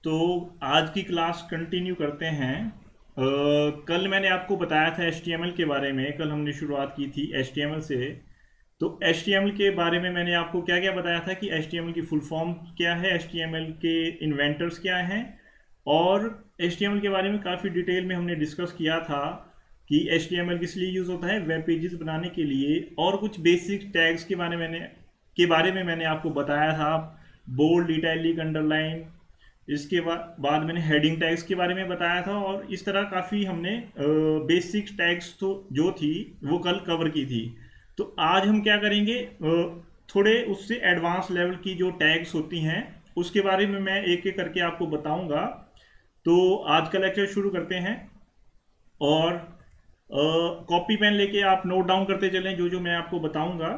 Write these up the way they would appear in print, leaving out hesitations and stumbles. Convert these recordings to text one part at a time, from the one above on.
तो आज की क्लास कंटिन्यू करते हैं। कल मैंने आपको बताया था HTML के बारे में। कल हमने शुरुआत की थी HTML से। तो HTML के बारे में मैंने आपको क्या क्या बताया था कि HTML की फुल फॉर्म क्या है, HTML के इन्वेंटर्स क्या हैं, और HTML के बारे में काफ़ी डिटेल में हमने डिस्कस किया था कि HTML किस लिए यूज़ होता है, वेब पेजेस बनाने के लिए, और कुछ बेसिक टैग्स के बारे में मैंने आपको बताया था। बोल्ड, इटैलिक, अंडरलाइन, इसके बाद मैंने हेडिंग टैग्स के बारे में बताया था, और इस तरह काफ़ी हमने बेसिक टैग्स तो जो थी वो कल कवर की थी। तो आज हम क्या करेंगे, थोड़े उससे एडवांस लेवल की जो टैग्स होती हैं उसके बारे में मैं एक एक करके आपको बताऊंगा। तो आज का लेक्चर शुरू करते हैं, और कॉपी पेन लेके आप नोट डाउन करते चलें जो जो मैं आपको बताऊंगा।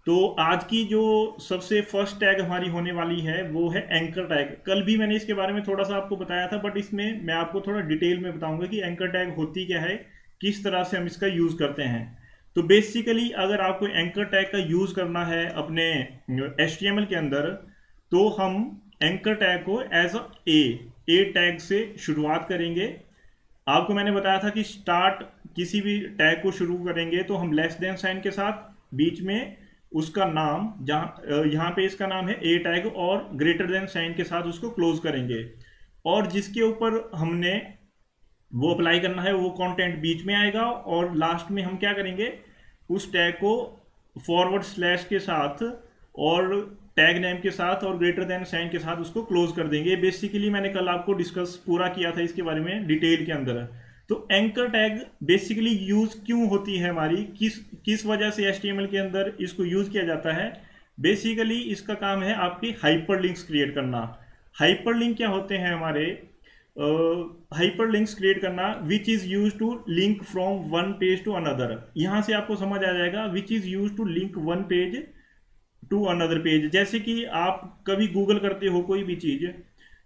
तो आज की जो सबसे फर्स्ट टैग हमारी होने वाली है वो है एंकर टैग। कल भी मैंने इसके बारे में थोड़ा सा आपको बताया था, बट इसमें मैं आपको थोड़ा डिटेल में बताऊंगा कि एंकर टैग होती क्या है, किस तरह से हम इसका यूज़ करते हैं। तो बेसिकली अगर आपको एंकर टैग का यूज़ करना है अपने HTML के अंदर, तो हम एंकर टैग को एज अ ए टैग से शुरुआत करेंगे। आपको मैंने बताया था कि स्टार्ट किसी भी टैग को शुरू करेंगे तो हम लेस देन साइन के साथ बीच में उसका नाम, जहाँ यहाँ पे इसका नाम है ए टैग, और ग्रेटर देन साइन के साथ उसको क्लोज करेंगे, और जिसके ऊपर हमने वो अप्लाई करना है वो कंटेंट बीच में आएगा, और लास्ट में हम क्या करेंगे, उस टैग को फॉरवर्ड स्लैश के साथ और टैग नेम के साथ और ग्रेटर देन साइन के साथ उसको क्लोज कर देंगे। बेसिकली मैंने कल आपको डिस्कस पूरा किया था इसके बारे में डिटेल के अंदर। तो एंकर टैग बेसिकली यूज क्यों होती है हमारी, किस किस वजह से HTML के अंदर इसको यूज किया जाता है। बेसिकली इसका काम है आपकी हाइपरलिंक्स क्रिएट करना। हाइपरलिंक क्या होते हैं हमारे, हाइपरलिंक्स क्रिएट करना, which is use to link from one page to another. यहां से आपको समझ आ जाएगा which is use to link one page to another page. जैसे कि आप कभी गूगल करते हो कोई भी चीज,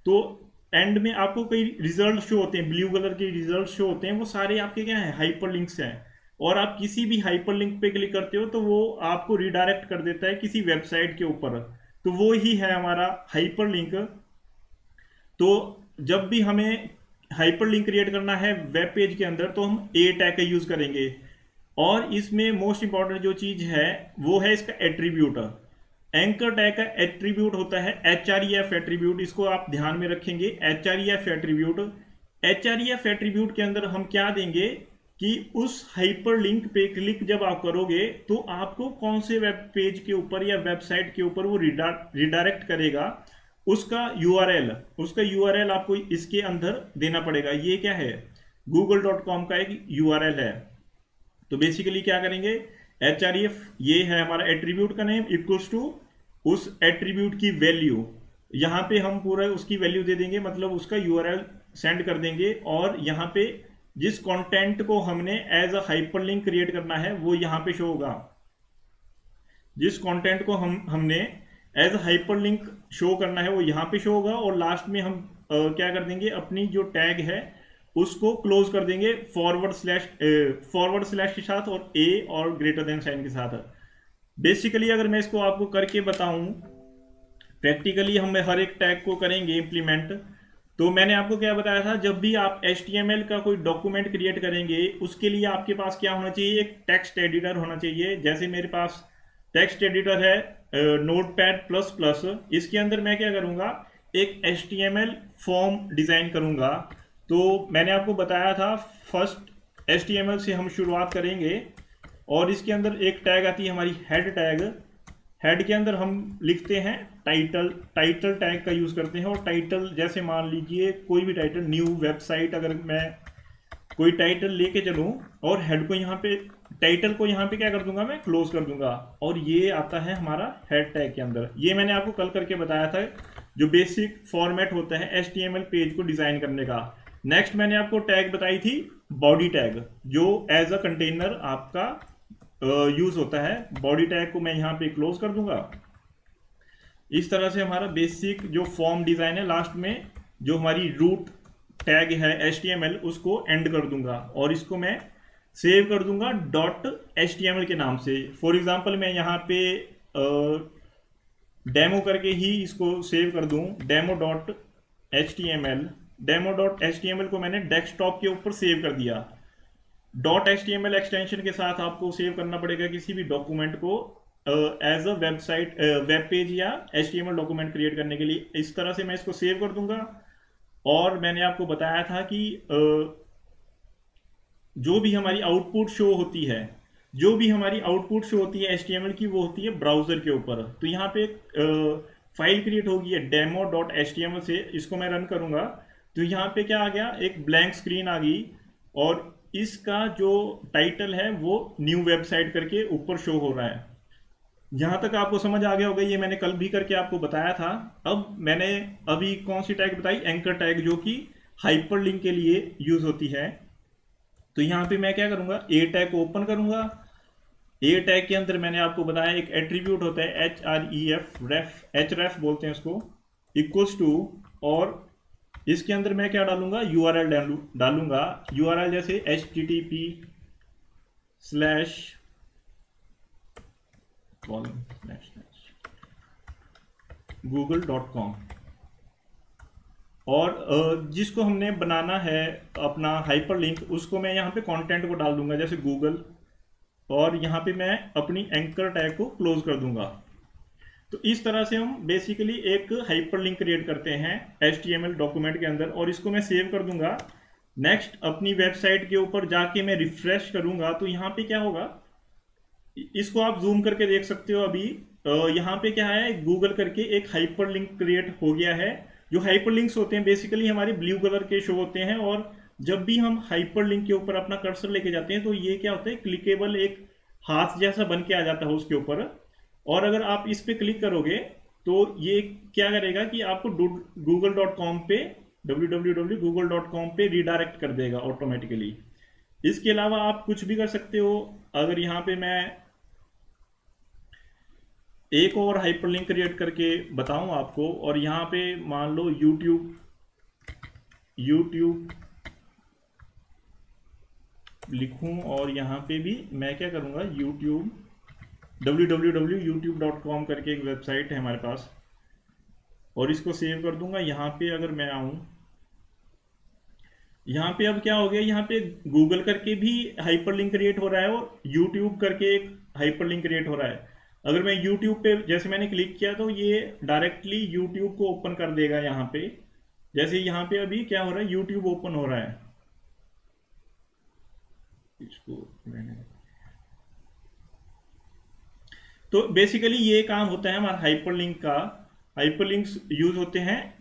तो एंड में आपको कई रिजल्ट शो होते हैं, ब्लू कलर के रिजल्ट शो होते हैं, वो सारे आपके क्या हैं, हाइपरलिंक्स हैं। और आप किसी भी हाइपरलिंक पे क्लिक करते हो तो वो आपको रिडायरेक्ट कर देता है किसी वेबसाइट के ऊपर। तो वो ही है हमारा हाइपरलिंक। तो जब भी हमें हाइपरलिंक क्रिएट करना है वेब पेज के अंदर तो हम ए टैग का यूज करेंगे। और इसमें मोस्ट इंपॉर्टेंट जो चीज है वो है इसका एट्रीब्यूट। एंकर टैग का एट्रीब्यूट होता है href एट्रीब्यूट। इसको आप ध्यान में रखेंगे, href एट्रीब्यूट। href एट्रीब्यूट के अंदर हम क्या देंगे कि उस हाइपरलिंक पे क्लिक जब आप करोगे तो आपको कौन से वेब पेज के ऊपर या वेबसाइट के ऊपर वो रिडायरेक्ट करेगा, उसका यूआरएल आपको इसके अंदर देना पड़ेगा। ये क्या है, google.com का एक यूआरएल है। तो बेसिकली क्या करेंगे, href ये है हमारा एट्रीब्यूट का नेम, इक्वल्स टू उस एट्रीब्यूट की वैल्यू। यहाँ पे हम पूरा उसकी वैल्यू दे देंगे, मतलब उसका यूआरएल सेंड कर देंगे, और यहाँ पे जिस कंटेंट को हमने एज अ हाइपरलिंक क्रिएट करना है वो यहाँ पे शो होगा। जिस कंटेंट को हमने एज अ हाइपरलिंक शो करना है वो यहाँ पे शो होगा, और लास्ट में हम क्या कर देंगे, अपनी जो टैग है उसको क्लोज कर देंगे फॉरवर्ड स्लैश के साथ और ए और ग्रेटर देन साइन के साथ। बेसिकली अगर मैं इसको आपको करके बताऊं, प्रैक्टिकली हम हर एक टैग को करेंगे इम्प्लीमेंट। तो मैंने आपको क्या बताया था, जब भी आप HTML का कोई डॉक्यूमेंट क्रिएट करेंगे उसके लिए आपके पास क्या होना चाहिए, एक टेक्स्ट एडिटर होना चाहिए। जैसे मेरे पास टेक्स्ट एडिटर है नोटपैड++। इसके अंदर मैं क्या करूंगा, एक HTML फॉर्म डिजाइन करूंगा। तो मैंने आपको बताया था फर्स्ट HTML से हम शुरुआत करेंगे, और इसके अंदर एक टैग आती है हमारी हेड टैग। हेड के अंदर हम लिखते हैं टाइटल टैग का यूज करते हैं। और टाइटल जैसे मान लीजिए कोई भी टाइटल, न्यू वेबसाइट, अगर मैं कोई टाइटल लेके चलूं और हेड को यहाँ पे, टाइटल को यहाँ पे क्या कर दूंगा, मैं क्लोज कर दूंगा, और ये आता है हमारा हेड टैग के अंदर। ये मैंने आपको कल करके बताया था जो बेसिक फॉर्मेट होता है HTML पेज को डिजाइन करने का। नेक्स्ट मैंने आपको टैग बताई थी बॉडी टैग, जो एज अ कंटेनर आपका यूज होता है। बॉडी टैग को मैं यहाँ पे क्लोज कर दूंगा। इस तरह से हमारा बेसिक जो फॉर्म डिजाइन है, लास्ट में जो हमारी रूट टैग है HTML उसको एंड कर दूंगा, और इसको मैं सेव कर दूंगा .html के नाम से। फॉर एग्जांपल मैं यहाँ पे डेमो करके ही इसको सेव कर दूं, HTML, demo dot H T M L को मैंने डेस्कटॉप के ऊपर सेव कर दिया। Dot H T M L extension के साथ आपको सेव करना पड़ेगा किसी भी डॉक्यूमेंट को as a website, web page या H T M L document create करने के लिए। इस तरह से मैं इसको सेव कर दूंगा। और मैंने आपको बताया था कि जो भी हमारी आउटपुट शो होती है, जो भी हमारी आउटपुट शो होती है HTML की, वो होती है ब्राउजर के ऊपर। तो यहाँ पे फाइल क्रिएट होगी है demo dot H T M L से, इसको मैं रन करूंगा तो यहाँ पे क्या आ गया, एक ब्लैंक स्क्रीन आ गई और इसका जो टाइटल है वो न्यू वेबसाइट करके ऊपर शो हो रहा है। यहां तक आपको समझ आ गया होगा, ये मैंने कल भी करके आपको बताया था। अब मैंने अभी कौन सी टैग बताई, एंकर टैग, जो कि हाइपरलिंक के लिए यूज होती है। तो यहाँ पे मैं क्या करूंगा, ए टैग को ओपन करूंगा। ए टैग के अंदर मैंने आपको बताया एक एट्रीब्यूट होता है href, रेफ, href बोलते हैं उसको, इक्वल्स टू, और इसके अंदर मैं क्या डालूंगा, URL डालूंगा। URL जैसे http://google.com, और जिसको हमने बनाना है अपना हाइपरलिंक, उसको मैं यहाँ पे कंटेंट को डाल दूंगा जैसे गूगल, और यहाँ पे मैं अपनी एंकर टैग को क्लोज कर दूंगा। तो इस तरह से हम बेसिकली एक हाइपरलिंक क्रिएट करते हैं HTML डॉक्यूमेंट के अंदर, और इसको मैं सेव कर दूंगा। नेक्स्ट अपनी वेबसाइट के ऊपर जाके मैं रिफ्रेश करूंगा तो यहाँ पे क्या होगा, इसको आप जूम करके देख सकते हो। अभी यहाँ पे क्या है, गूगल करके एक हाइपरलिंक क्रिएट हो गया है। जो हाइपरलिंक्स होते हैं बेसिकली हमारे ब्लू कलर के शो होते हैं, और जब भी हम हाइपरलिंक के ऊपर अपना कर्सर लेके जाते हैं तो ये क्या होता है, क्लिकेबल एक हाथ जैसा बन के आ जाता है उसके ऊपर। और अगर आप इस पे क्लिक करोगे तो ये क्या करेगा कि आपको google.com पे, www.google.com पे रिडायरेक्ट कर देगा ऑटोमेटिकली। इसके अलावा आप कुछ भी कर सकते हो। अगर यहाँ पे मैं एक और हाइपरलिंक क्रिएट करके बताऊं आपको, और यहाँ पे मान लो यूट्यूब लिखूं, और यहाँ पे भी मैं क्या करूंगा, यूट्यूब, www.youtube.com करके एक वेबसाइट है हमारे पास, और इसको सेव कर दूंगा। यहाँ पे अगर मैं आऊं, यहाँ पे अब क्या हो गया, यहाँ पे गूगल करके भी हाइपरलिंक क्रिएट हो रहा है और यूट्यूब करके एक हाइपरलिंक क्रिएट हो रहा है। अगर मैं यूट्यूब पे, जैसे मैंने क्लिक किया तो ये डायरेक्टली यूट्यूब को ओपन कर देगा। यहाँ पे जैसे यहाँ पे अभी क्या हो रहा है, यूट्यूब ओपन हो रहा है। इसको मैंने, तो बेसिकली ये काम होता है हमारा हाइपरलिंक का। हाइपरलिंक्स यूज होते हैं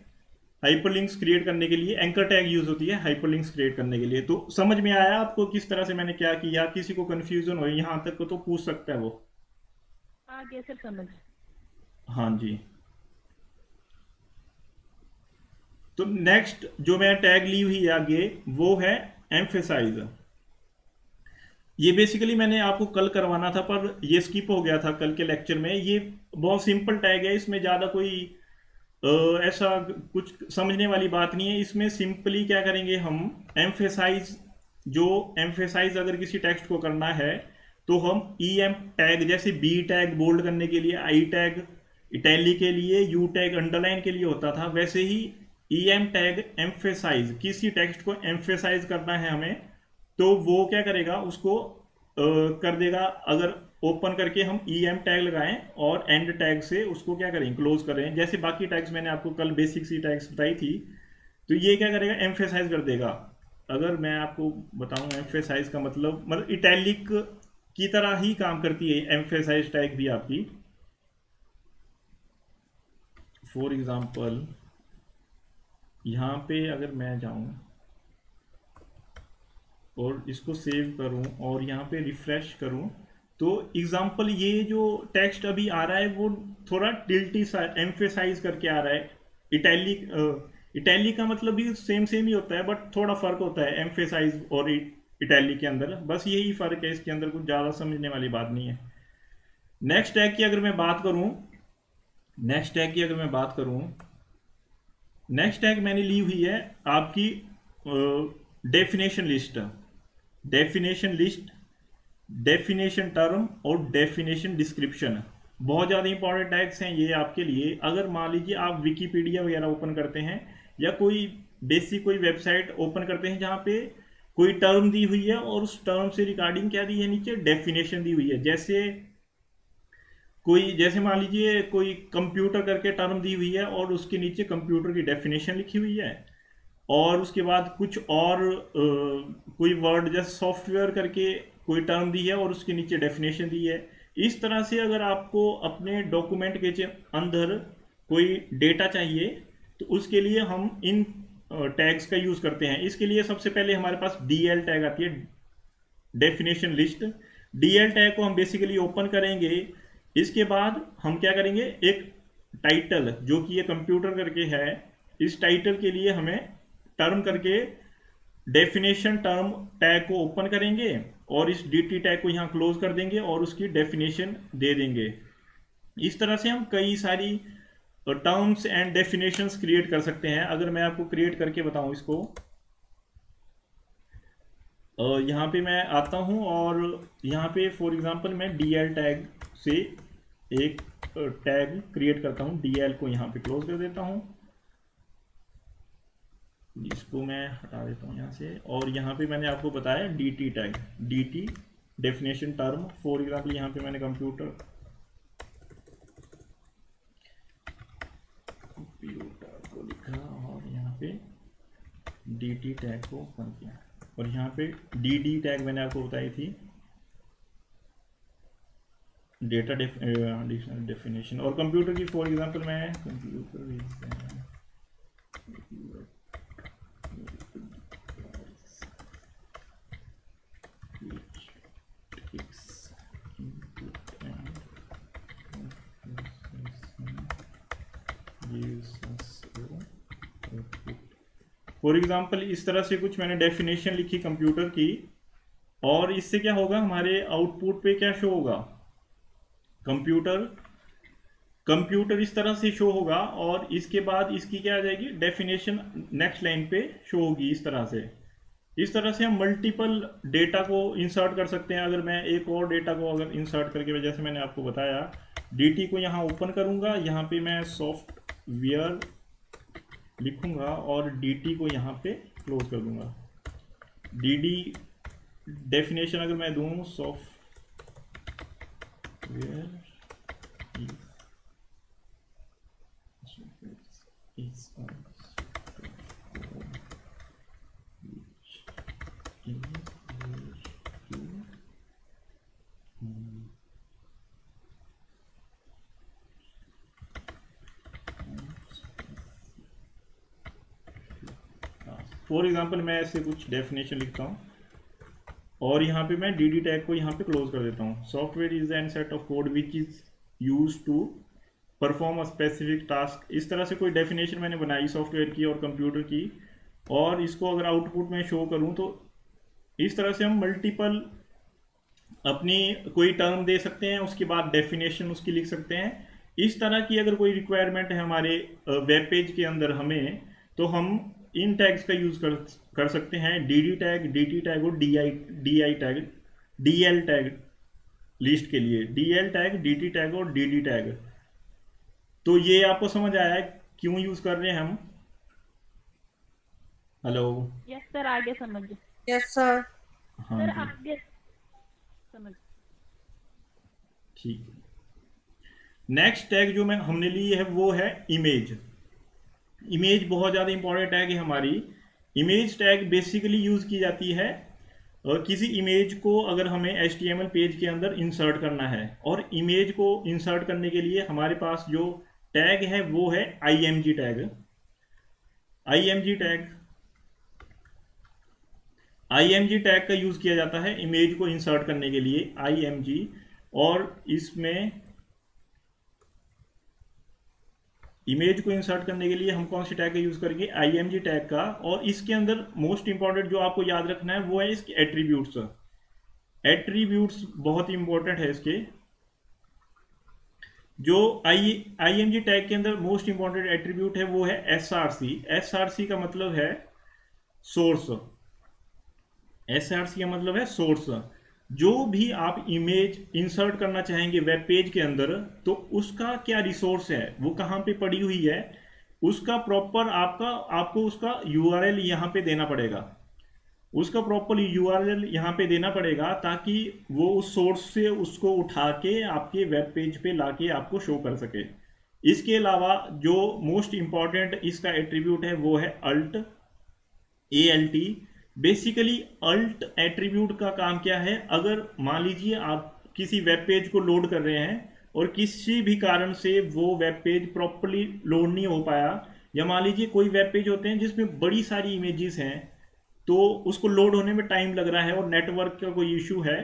हाइपरलिंक्स क्रिएट करने के लिए, एंकर टैग यूज होती है हाइपरलिंक्स क्रिएट करने के लिए। तो समझ में आया आपको किस तरह से मैंने क्या किया? किसी को कंफ्यूजन हो यहाँ तक को तो पूछ सकता है वो। आ गया सर समझ। हाँ जी। तो नेक्स्ट जो मैं टैग ली हुई है आगे वो है एम्फेसाइज। ये बेसिकली मैंने आपको कल करवाना था पर ये स्किप हो गया था कल के लेक्चर में। ये बहुत सिंपल टैग है, इसमें ज़्यादा कोई ऐसा कुछ समझने वाली बात नहीं है। इसमें सिंपली क्या करेंगे हम, एम्फेसाइज, जो एम्फेसाइज अगर किसी टेक्स्ट को करना है तो हम EM टैग, जैसे B टैग बोल्ड करने के लिए, I टैग इटैली के लिए, U टैग अंडरलाइन के लिए होता था, वैसे ही EM टैग एम्फेसाइज, किसी टेक्स्ट को एम्फेसाइज करना है हमें तो वो क्या करेगा, उसको कर देगा। अगर ओपन करके हम EM टैग लगाएं और एंड टैग से उसको क्या करें, क्लोज करें, जैसे बाकी टैग्स मैंने आपको कल बेसिक सी टैग्स बताई थी, तो ये क्या करेगा, एम्फेसाइज कर देगा। अगर मैं आपको बताऊं एम्फेसाइज का मतलब इटैलिक की तरह ही काम करती है एम्फेसाइज टैग भी आपकी। फॉर एग्जांपल यहाँ पे अगर मैं जाऊं और इसको सेव करूं और यहाँ पे रिफ्रेश करूं तो एग्जांपल ये जो टेक्स्ट अभी आ रहा है वो थोड़ा टिल्टी सा एम्फेसाइज करके आ रहा है। इटैलिक का मतलब भी सेम ही होता है बट थोड़ा फर्क होता है एम्फेसाइज और इटैलिक के अंदर, बस यही फर्क है। इसके अंदर कुछ ज़्यादा समझने वाली बात नहीं है। नेक्स्ट टैग की अगर मैं बात करूं, नेक्स्ट टैग मैंने ली हुई है आपकी डेफिनेशन लिस्ट, डेफिनेशन टर्म और डेफिनेशन डिस्क्रिप्शन। बहुत ज़्यादा इंपॉर्टेंट टैग्स हैं ये आपके लिए। अगर मान लीजिए आप विकीपीडिया वगैरह ओपन करते हैं या कोई बेसिक कोई वेबसाइट ओपन करते हैं जहाँ पे कोई टर्म दी हुई है और उस टर्म से रिगार्डिंग क्या दी है, नीचे डेफिनेशन दी हुई है। जैसे मान लीजिए कोई कंप्यूटर करके टर्म दी हुई है और उसके नीचे कंप्यूटर की डेफिनेशन लिखी हुई है, और उसके बाद कुछ और कोई वर्ड जैसे सॉफ्टवेयर करके कोई टर्म दी है और उसके नीचे डेफिनेशन दी है। इस तरह से अगर आपको अपने डॉक्यूमेंट के अंदर कोई डेटा चाहिए तो उसके लिए हम इन टैग्स का यूज करते हैं। इसके लिए सबसे पहले हमारे पास DL टैग आती है, डेफिनेशन लिस्ट। DL टैग को हम बेसिकली ओपन करेंगे। इसके बाद हम क्या करेंगे, एक टाइटल जो कि ये कंप्यूटर करके है, इस टाइटल के लिए हमें टर्म करके डेफिनेशन टर्म टैग को ओपन करेंगे और इस DT टैग को यहाँ क्लोज कर देंगे और उसकी डेफिनेशन दे देंगे। इस तरह से हम कई सारी टर्म्स एंड डेफिनेशंस क्रिएट कर सकते हैं। अगर मैं आपको क्रिएट करके बताऊं इसको, यहाँ पे मैं आता हूँ और यहाँ पे फॉर एग्जांपल मैं DL टैग से एक टैग क्रिएट करता हूँ। DL को यहाँ पे क्लोज कर देता हूँ, इसको मैं हटा देता हूँ यहाँ से। और यहाँ पे मैंने आपको बताया DT tag, DT definition term. For example यहाँ पे मैंने कंप्यूटर को लिखा और यहाँ पे DT टैग को ओपन किया, और यहाँ पे DD टैग मैंने आपको बताई थी, डेटा डेफिनेशन। और कंप्यूटर की फॉर एग्जांपल मैं कंप्यूटर फॉर एग्जाम्पल इस तरह से कुछ मैंने डेफिनेशन लिखी कंप्यूटर की, और इससे क्या होगा, हमारे आउटपुट पे क्या शो होगा, कंप्यूटर इस तरह से शो होगा। और इसके बाद इसकी क्या आ जाएगी, डेफिनेशन नेक्स्ट लाइन पे शो होगी। इस तरह से हम मल्टीपल डेटा को इंसर्ट कर सकते हैं। अगर मैं एक और डेटा को अगर इंसर्ट करके, जैसे मैंने आपको बताया, DT को यहाँ ओपन करूंगा, यहाँ पे मैं सॉफ्टवेयर लिखूंगा और DT को यहाँ पे क्लोज कर दूंगा। DD डेफिनेशन अगर मैं दूं, सॉफ्टवेयर फॉर एग्जाम्पल मैं ऐसे कुछ डेफिनेशन लिखता हूँ और यहाँ पे मैं DD टैग को यहाँ पे क्लोज कर देता हूँ। Software is an set of code which is use to perform a specific task. इस तरह से कोई डेफिनेशन मैंने बनाई सॉफ्टवेयर की और कंप्यूटर की, और इसको अगर आउटपुट में शो करूँ तो इस तरह से हम मल्टीपल अपनी कोई टर्म दे सकते हैं, उसके बाद डेफिनेशन उसकी लिख सकते हैं। इस तरह की अगर कोई रिक्वायरमेंट है हमारे वेब पेज के अंदर हमें, तो हम इन टैग्स का यूज कर सकते हैं। DD टैग, DT टैग और DI tag, DL tag list के लिए, DL टैग, DT टैग और DD टैग। तो ये आपको समझ आया है क्यों यूज कर रहे हैं हम? हेलो? यस सर, आगे समझ। Yes sir. हाँ सर जी, आगे समझ। ठीक है। नेक्स्ट टैग जो हमने ली है वो है इमेज। इमेज बहुत ज़्यादा इंपॉर्टेंट टैग है हमारी। इमेज टैग बेसिकली यूज की जाती है और किसी इमेज को अगर हमें HTML पेज के अंदर इंसर्ट करना है, और इमेज को इंसर्ट करने के लिए हमारे पास जो टैग है वो है IMG टैग। IMG टैग का यूज किया जाता है इमेज को इंसर्ट करने के लिए, IMG। और इसमें इमेज को इंसर्ट करने के लिए हम कौन सी टैग का यूज करेंगे, IMG टैग का। और इसके अंदर मोस्ट इंपॉर्टेंट जो आपको याद रखना है वो है इसके एट्रीब्यूट्स। एट्रीब्यूट्स बहुत इंपॉर्टेंट है इसके। जो IMG टैग के अंदर मोस्ट इंपॉर्टेंट एट्रीब्यूट है वो है SRC। SRC का मतलब है सोर्स। SRC का मतलब है सोर्स। जो भी आप इमेज इंसर्ट करना चाहेंगे वेब पेज के अंदर, तो उसका क्या रिसोर्स है, वो कहाँ पे पड़ी हुई है, उसका प्रॉपर आपको उसका यूआरएल यहाँ पे देना पड़ेगा। उसका प्रॉपर यूआरएल यहाँ पे देना पड़ेगा ताकि वो उस सोर्स से उसको उठा के आपके वेब पेज पे लाके आपको शो कर सके। इसके अलावा जो मोस्ट इंपॉर्टेंट इसका एट्रीब्यूट है वो है alt, ALT। Basically alt attribute का काम क्या है, अगर मान लीजिए आप किसी वेब पेज को लोड कर रहे हैं और किसी भी कारण से वो वेब पेज प्रॉपरली लोड नहीं हो पाया, या मान लीजिए कोई वेब पेज होते हैं जिसमें बड़ी सारी इमेजेस हैं तो उसको लोड होने में टाइम लग रहा है और नेटवर्क का कोई इशू है,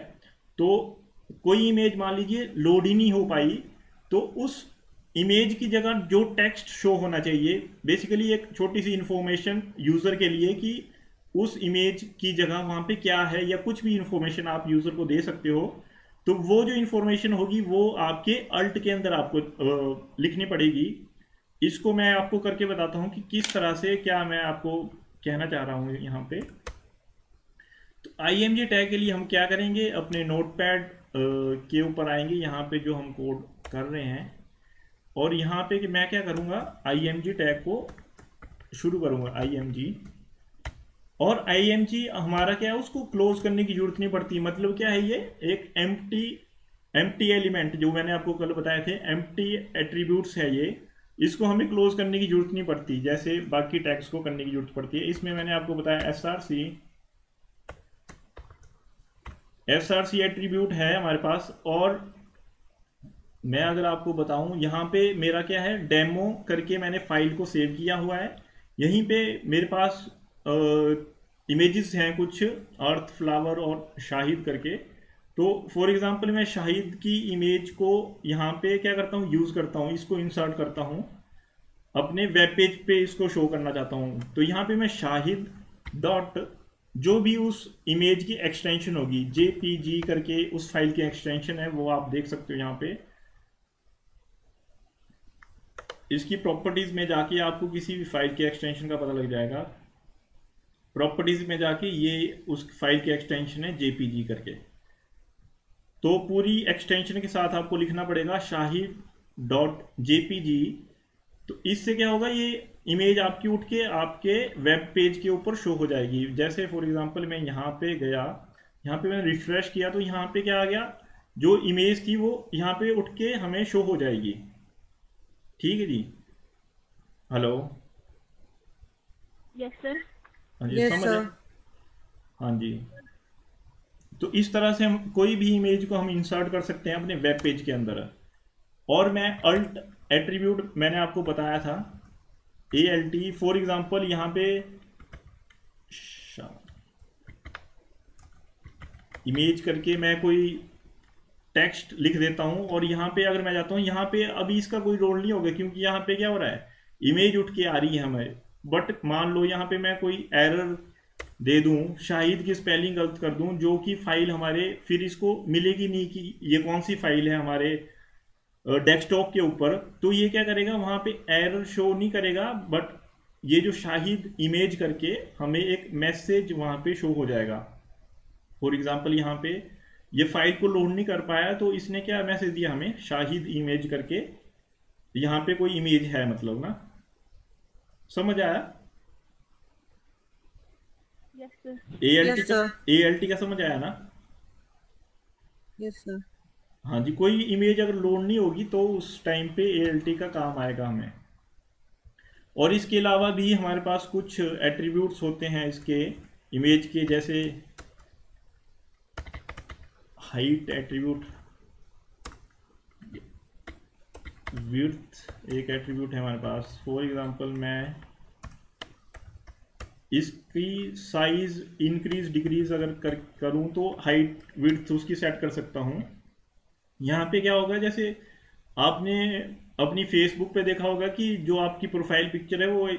तो कोई इमेज मान लीजिए लोड ही नहीं हो पाई, तो उस इमेज की जगह जो टेक्स्ट शो होना चाहिए, बेसिकली एक छोटी सी इंफॉर्मेशन यूजर के लिए कि उस इमेज की जगह वहां पे क्या है, या कुछ भी इंफॉर्मेशन आप यूजर को दे सकते हो, तो वो जो इंफॉर्मेशन होगी वो आपके अल्ट के अंदर आपको लिखनी पड़ेगी। इसको मैं आपको करके बताता हूं कि किस तरह से क्या मैं आपको कहना चाह रहा हूं यहाँ पे। तो IMG टैग के लिए हम क्या करेंगे, अपने नोटपैड के ऊपर आएंगे, यहाँ पे जो हम कोड कर रहे हैं, और यहाँ पे कि मैं क्या करूँगा, IMG टैग को शुरू करूँगा IMG, और IMG हमारा क्या है, उसको क्लोज करने की जरूरत नहीं पड़ती। मतलब क्या है, ये एक एम्प्टी एलिमेंट जो मैंने आपको कल बताए थे, एम्प्टी एट्रीब्यूट्स है ये, इसको हमें क्लोज करने की जरूरत नहीं पड़ती जैसे बाकी टैग्स को करने की जरूरत पड़ती है। इसमें मैंने आपको बताया SRC एट्रीब्यूट है हमारे पास। और मैं अगर आपको बताऊं, यहाँ पे मेरा क्या है, डेमो करके मैंने फाइल को सेव किया हुआ है। यहीं पे मेरे पास इमेजेस हैं कुछ, अर्थ, फ्लावर और शाहिद करके। तो फॉर एग्जांपल मैं शाहिद की इमेज को यहाँ पे क्या करता हूँ, यूज़ करता हूँ, इसको इंसर्ट करता हूँ अपने वेब पेज पे, इसको शो करना चाहता हूँ। तो यहाँ पे मैं शाहिद डॉट, जो भी उस इमेज की एक्सटेंशन होगी, JPG करके उस फाइल की एक्सटेंशन है, वो आप देख सकते हो यहाँ पे। इसकी प्रॉपर्टीज में जाके आपको किसी भी फाइल के एक्सटेंशन का पता लग जाएगा। प्रॉपर्टीज में जाके ये उस फाइल की एक्सटेंशन है JPG करके। तो पूरी एक्सटेंशन के साथ आपको लिखना पड़ेगा shahid.jpg। तो इससे क्या होगा, ये इमेज आपकी उठ के आपके वेब पेज के ऊपर शो हो जाएगी। जैसे फॉर एग्जांपल मैं यहाँ पे गया, यहाँ पे मैंने रिफ्रेश किया, तो यहाँ पे क्या आ गया, जो इमेज थी वो यहाँ पे उठ के हमें शो हो जाएगी। ठीक है जी, हेलो, यस सर। हाँ जी, यस समझ सर। हाँ जी। तो इस तरह से हम कोई भी इमेज को हम इंसर्ट कर सकते हैं अपने वेब पेज के अंदर। और मैं अल्ट एट्रीब्यूट मैंने आपको बताया था, ALT। फॉर एग्जांपल यहाँ पे इमेज करके मैं कोई टेक्स्ट लिख देता हूँ, और यहाँ पे अगर मैं जाता हूँ, यहाँ पे अभी इसका कोई रोल नहीं होगा क्योंकि यहाँ पे क्या हो रहा है, इमेज उठ के आ रही है हमें। बट मान लो यहाँ पे मैं कोई एरर दे दूं, शाहिद की स्पेलिंग गलत कर दूं, जो कि फाइल हमारे फिर इसको मिलेगी नहीं कि ये कौन सी फाइल है हमारे डेस्कटॉप के ऊपर। तो ये क्या करेगा, वहां पे एरर शो नहीं करेगा, बट ये जो शाहिद इमेज करके हमें एक मैसेज वहां पे शो हो जाएगा। फॉर एग्जांपल यहाँ पे ये फाइल को लोड नहीं कर पाया, तो इसने क्या मैसेज दिया हमें, शाहिद इमेज करके, यहाँ पे कोई इमेज है, मतलब ना, समझ आया? Yes sir. ALT का समझ आया ना? Yes sir. हाँ जी, कोई इमेज अगर लोड नहीं होगी तो उस टाइम पे ALT का काम आएगा हमें। और इसके अलावा भी हमारे पास कुछ एट्रीब्यूट्स होते हैं इसके इमेज के, जैसे हाइट एट्रीब्यूट, विड्थ एक एट्रीब्यूट है हमारे पास। फॉर एग्जांपल मैं इसकी साइज इंक्रीज डिक्रीज अगर करूं तो हाइट विड्थ उसकी सेट कर सकता हूं। यहाँ पे क्या होगा, जैसे आपने अपनी फेसबुक पे देखा होगा कि जो आपकी प्रोफाइल पिक्चर है वो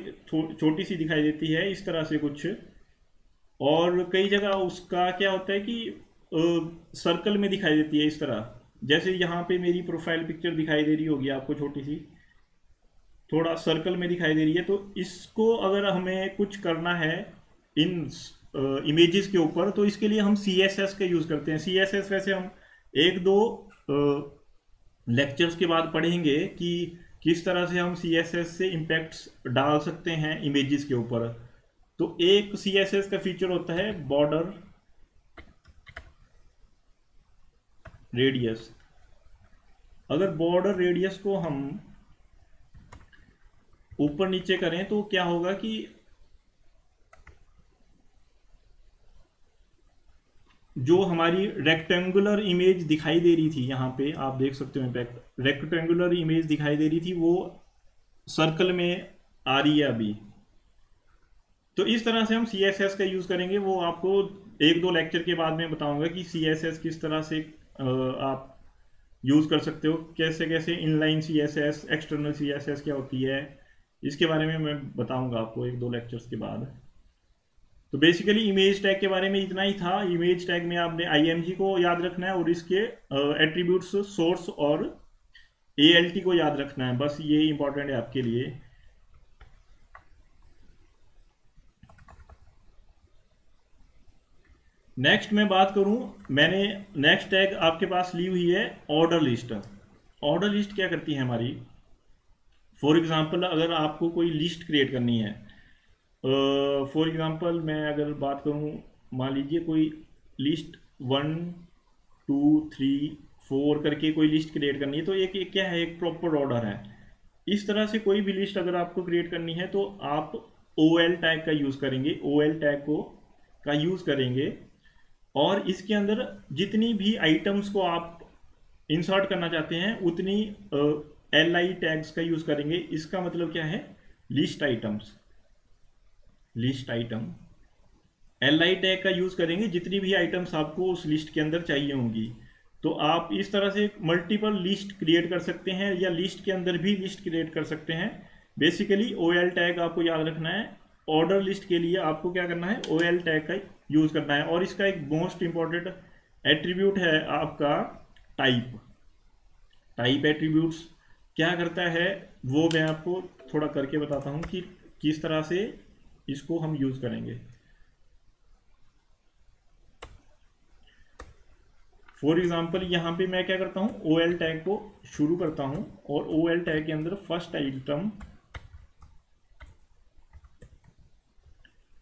छोटी सी दिखाई देती है, इस तरह से कुछ। और कई जगह उसका क्या होता है कि सर्कल में दिखाई देती है इस तरह। जैसे यहाँ पे मेरी प्रोफाइल पिक्चर दिखाई दे रही होगी आपको, छोटी सी, थोड़ा सर्कल में दिखाई दे रही है। तो इसको अगर हमें कुछ करना है इन इमेजेस के ऊपर, तो इसके लिए हम CSS का यूज़ करते हैं। CSS वैसे हम एक दो लेक्चर्स के बाद पढ़ेंगे कि किस तरह से हम CSS से इम्पैक्ट्स डाल सकते हैं इमेजेस के ऊपर। तो एक CSS का फीचर होता है बॉर्डर रेडियस। अगर बॉर्डर रेडियस को हम ऊपर नीचे करें तो क्या होगा कि जो हमारी रेक्टेंगुलर इमेज दिखाई दे रही थी, यहाँ पे आप देख सकते हो इम्पैक्ट, रेक्टेंगुलर इमेज दिखाई दे रही थी वो सर्कल में आ रही है अभी। तो इस तरह से हम CSS का यूज़ करेंगे, वो आपको एक दो लेक्चर के बाद में बताऊंगा कि CSS किस तरह से आप यूज़ कर सकते हो, कैसे कैसे इनलाइन CSS, एक्सटर्नल CSS क्या होती है, इसके बारे में मैं बताऊंगा आपको एक दो लेक्चर्स के बाद। तो बेसिकली इमेज टैग के बारे में इतना ही था। इमेज टैग में आपने IMG को याद रखना है और इसके एट्रीब्यूट्स सोर्स और ALT को याद रखना है, बस ये इंपॉर्टेंट है आपके लिए। नेक्स्ट मैं बात करूं, मैंने नेक्स्ट टैग आपके पास ली हुई है ऑर्डर लिस्ट। ऑर्डर लिस्ट क्या करती है हमारी, फॉर एग्जांपल अगर आपको कोई लिस्ट क्रिएट करनी है, फॉर एग्जांपल मैं अगर बात करूं, मान लीजिए कोई लिस्ट 1 2 3 4 करके कोई लिस्ट क्रिएट करनी है, तो एक क्या है, एक प्रॉपर ऑर्डर है। इस तरह से कोई भी लिस्ट अगर आपको क्रिएट करनी है तो आप OL टैग का यूज़ करेंगे, OL टैग का यूज़ करेंगे और इसके अंदर जितनी भी आइटम्स को आप इंसर्ट करना चाहते हैं उतनी LI टैग्स का यूज़ करेंगे। इसका मतलब क्या है, list items, list item LI tag का यूज़ करेंगे जितनी भी आइटम्स आपको उस लिस्ट के अंदर चाहिए होंगी। तो आप इस तरह से मल्टीपल लिस्ट क्रिएट कर सकते हैं या लिस्ट के अंदर भी लिस्ट क्रिएट कर सकते हैं। बेसिकली OL टैग आपको याद रखना है। ऑर्डर लिस्ट के लिए आपको क्या करना है, OL टैग का यूज़ करना है। और इसका एक मोस्ट इंपॉर्टेंट एट्रीब्यूट है आपका टाइप। टाइप एट्रीब्यूट्स क्या करता है वो मैं आपको थोड़ा करके बताता हूँ कि किस तरह से इसको हम यूज़ करेंगे। फॉर एग्जाम्पल यहाँ पे मैं क्या करता हूँ, OL टैग को शुरू करता हूँ और OL टैग के अंदर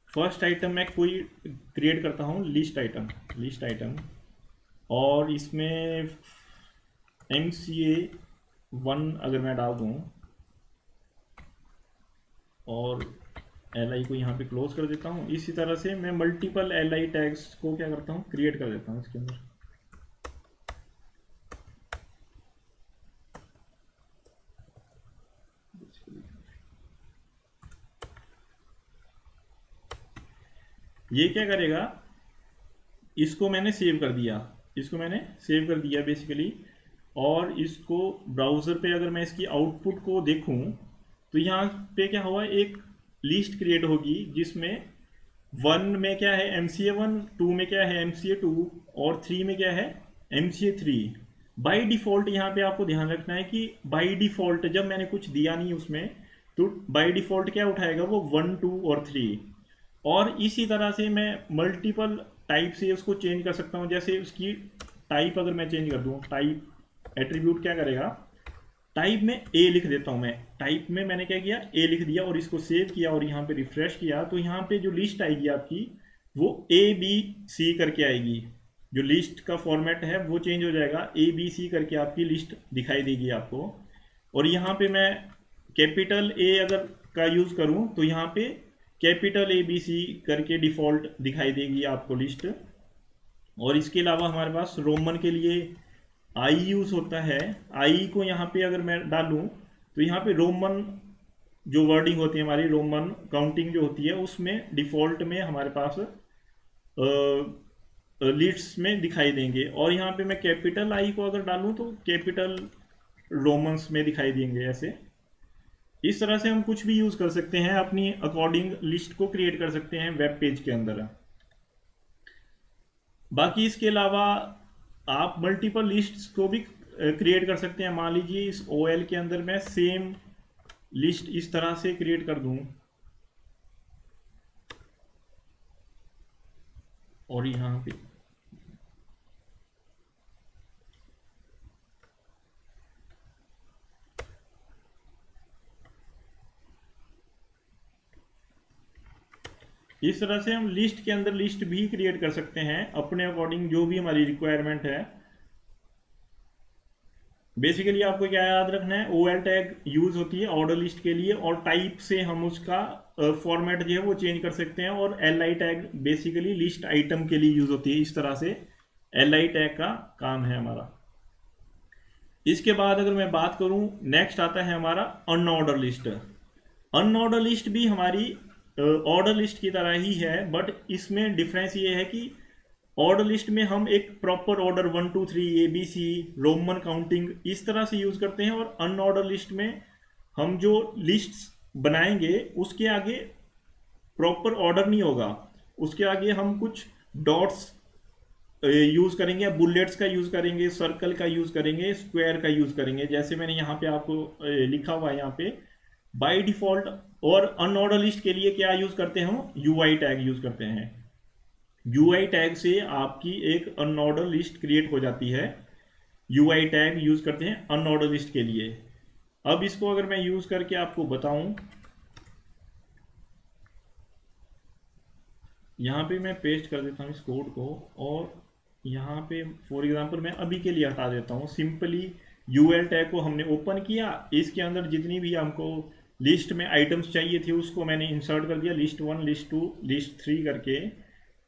फर्स्ट आइटम मैं कोई क्रिएट करता हूँ, लिस्ट आइटम और इसमें MCA1 अगर मैं डाल दूँ और LI को यहाँ पे क्लोज कर देता हूँ। इसी तरह से मैं मल्टीपल LI टैग्स को क्या करता हूँ, क्रिएट कर देता हूँ इसके अंदर। ये क्या करेगा, इसको मैंने सेव कर दिया बेसिकली। और इसको ब्राउज़र पे अगर मैं इसकी आउटपुट को देखूं तो यहाँ पे क्या हुआ, एक लिस्ट क्रिएट होगी जिसमें 1 में क्या है MCA1, 2 में क्या है MCA2 और 3 में क्या है MCA3। बाय डिफ़ॉल्ट यहाँ पे आपको ध्यान रखना है कि बाय डिफ़ॉल्ट जब मैंने कुछ दिया नहीं उसमें तो बाय डिफ़ॉल्ट क्या उठाएगा, वो 1 2 और 3। और इसी तरह से मैं मल्टीपल टाइप से उसको चेंज कर सकता हूँ। जैसे उसकी टाइप अगर मैं चेंज कर दूँ, टाइप एट्रीब्यूट क्या करेगा, टाइप में A लिख देता हूँ मैं। टाइप में मैंने क्या किया, A लिख दिया और इसको सेव किया और यहाँ पे रिफ्रेश किया तो यहाँ पे जो लिस्ट आएगी आपकी वो ABC करके आएगी। जो लिस्ट का फॉर्मेट है वो चेंज हो जाएगा, ABC करके आपकी लिस्ट दिखाई देगी आपको। और यहाँ पे मैं कैपिटल A अगर का यूज़ करूँ तो यहाँ पे कैपिटल ABC करके डिफ़ॉल्ट दिखाई देगी आपको लिस्ट। और इसके अलावा हमारे पास रोमन के लिए I यूज़ होता है। I को यहाँ पे अगर मैं डालूँ तो यहाँ पे रोमन जो वर्डिंग होती है हमारी, रोमन काउंटिंग जो होती है उसमें डिफ़ॉल्ट में हमारे पास लिस्ट्स में दिखाई देंगे। और यहाँ पे मैं कैपिटल I को अगर डालूँ तो कैपिटल रोमन्स में दिखाई देंगे। ऐसे इस तरह से हम कुछ भी यूज़ कर सकते हैं, अपनी अकॉर्डिंग लिस्ट को क्रिएट कर सकते हैं वेब पेज के अंदर। बाकी इसके अलावा आप मल्टीपल लिस्ट्स को भी क्रिएट कर सकते हैं। मान लीजिए इस OL के अंदर मैं सेम लिस्ट इस तरह से क्रिएट कर दूं और यहाँ पे इस तरह से हम लिस्ट के अंदर लिस्ट भी क्रिएट कर सकते हैं अपने अकॉर्डिंग, जो भी हमारी रिक्वायरमेंट है। बेसिकली आपको क्या याद रखना है, OL टैग यूज होती है ऑर्डर लिस्ट के लिए, और टाइप से हम उसका फॉर्मेट जो है वो चेंज कर सकते हैं। और LI tag basically list item के लिए यूज होती है। इस तरह से LI टैग का काम है हमारा। इसके बाद अगर मैं बात करूं, नेक्स्ट आता है हमारा अनऑर्डर लिस्ट। अनऑर्डर लिस्ट भी हमारी ऑर्डर लिस्ट की तरह ही है, बट इसमें डिफरेंस ये है कि ऑर्डर लिस्ट में हम एक proper order 1 2 3 ABC Roman counting इस तरह से यूज करते हैं, और अनऑर्डर लिस्ट में हम जो लिस्ट्स बनाएंगे उसके आगे प्रॉपर ऑर्डर नहीं होगा, उसके आगे हम कुछ डॉट्स यूज करेंगे, बुलेट्स का यूज करेंगे, सर्कल का यूज करेंगे, स्क्वायर का यूज करेंगे, जैसे मैंने यहाँ पे आपको लिखा हुआ है यहाँ पे बाय डिफॉल्ट। और अनऑर्डर लिस्ट के लिए क्या यूज करते हैं हम, UI टैग यूज करते हैं। UI टैग से आपकी एक अनऑर्डर लिस्ट क्रिएट हो जाती है। UI टैग यूज करते हैं अनऑर्डर लिस्ट के लिए। अब इसको अगर मैं यूज करके आपको बताऊं, यहाँ पे मैं पेस्ट कर देता हूँ इस कोड को, और यहाँ पे फॉर एग्जांपल मैं अभी के लिए हटा देता हूँ। सिंपली UL टैग को हमने ओपन किया, इसके अंदर जितनी भी हमको लिस्ट में आइटम्स चाहिए थे उसको मैंने इंसर्ट कर दिया, लिस्ट 1 लिस्ट 2 लिस्ट 3 करके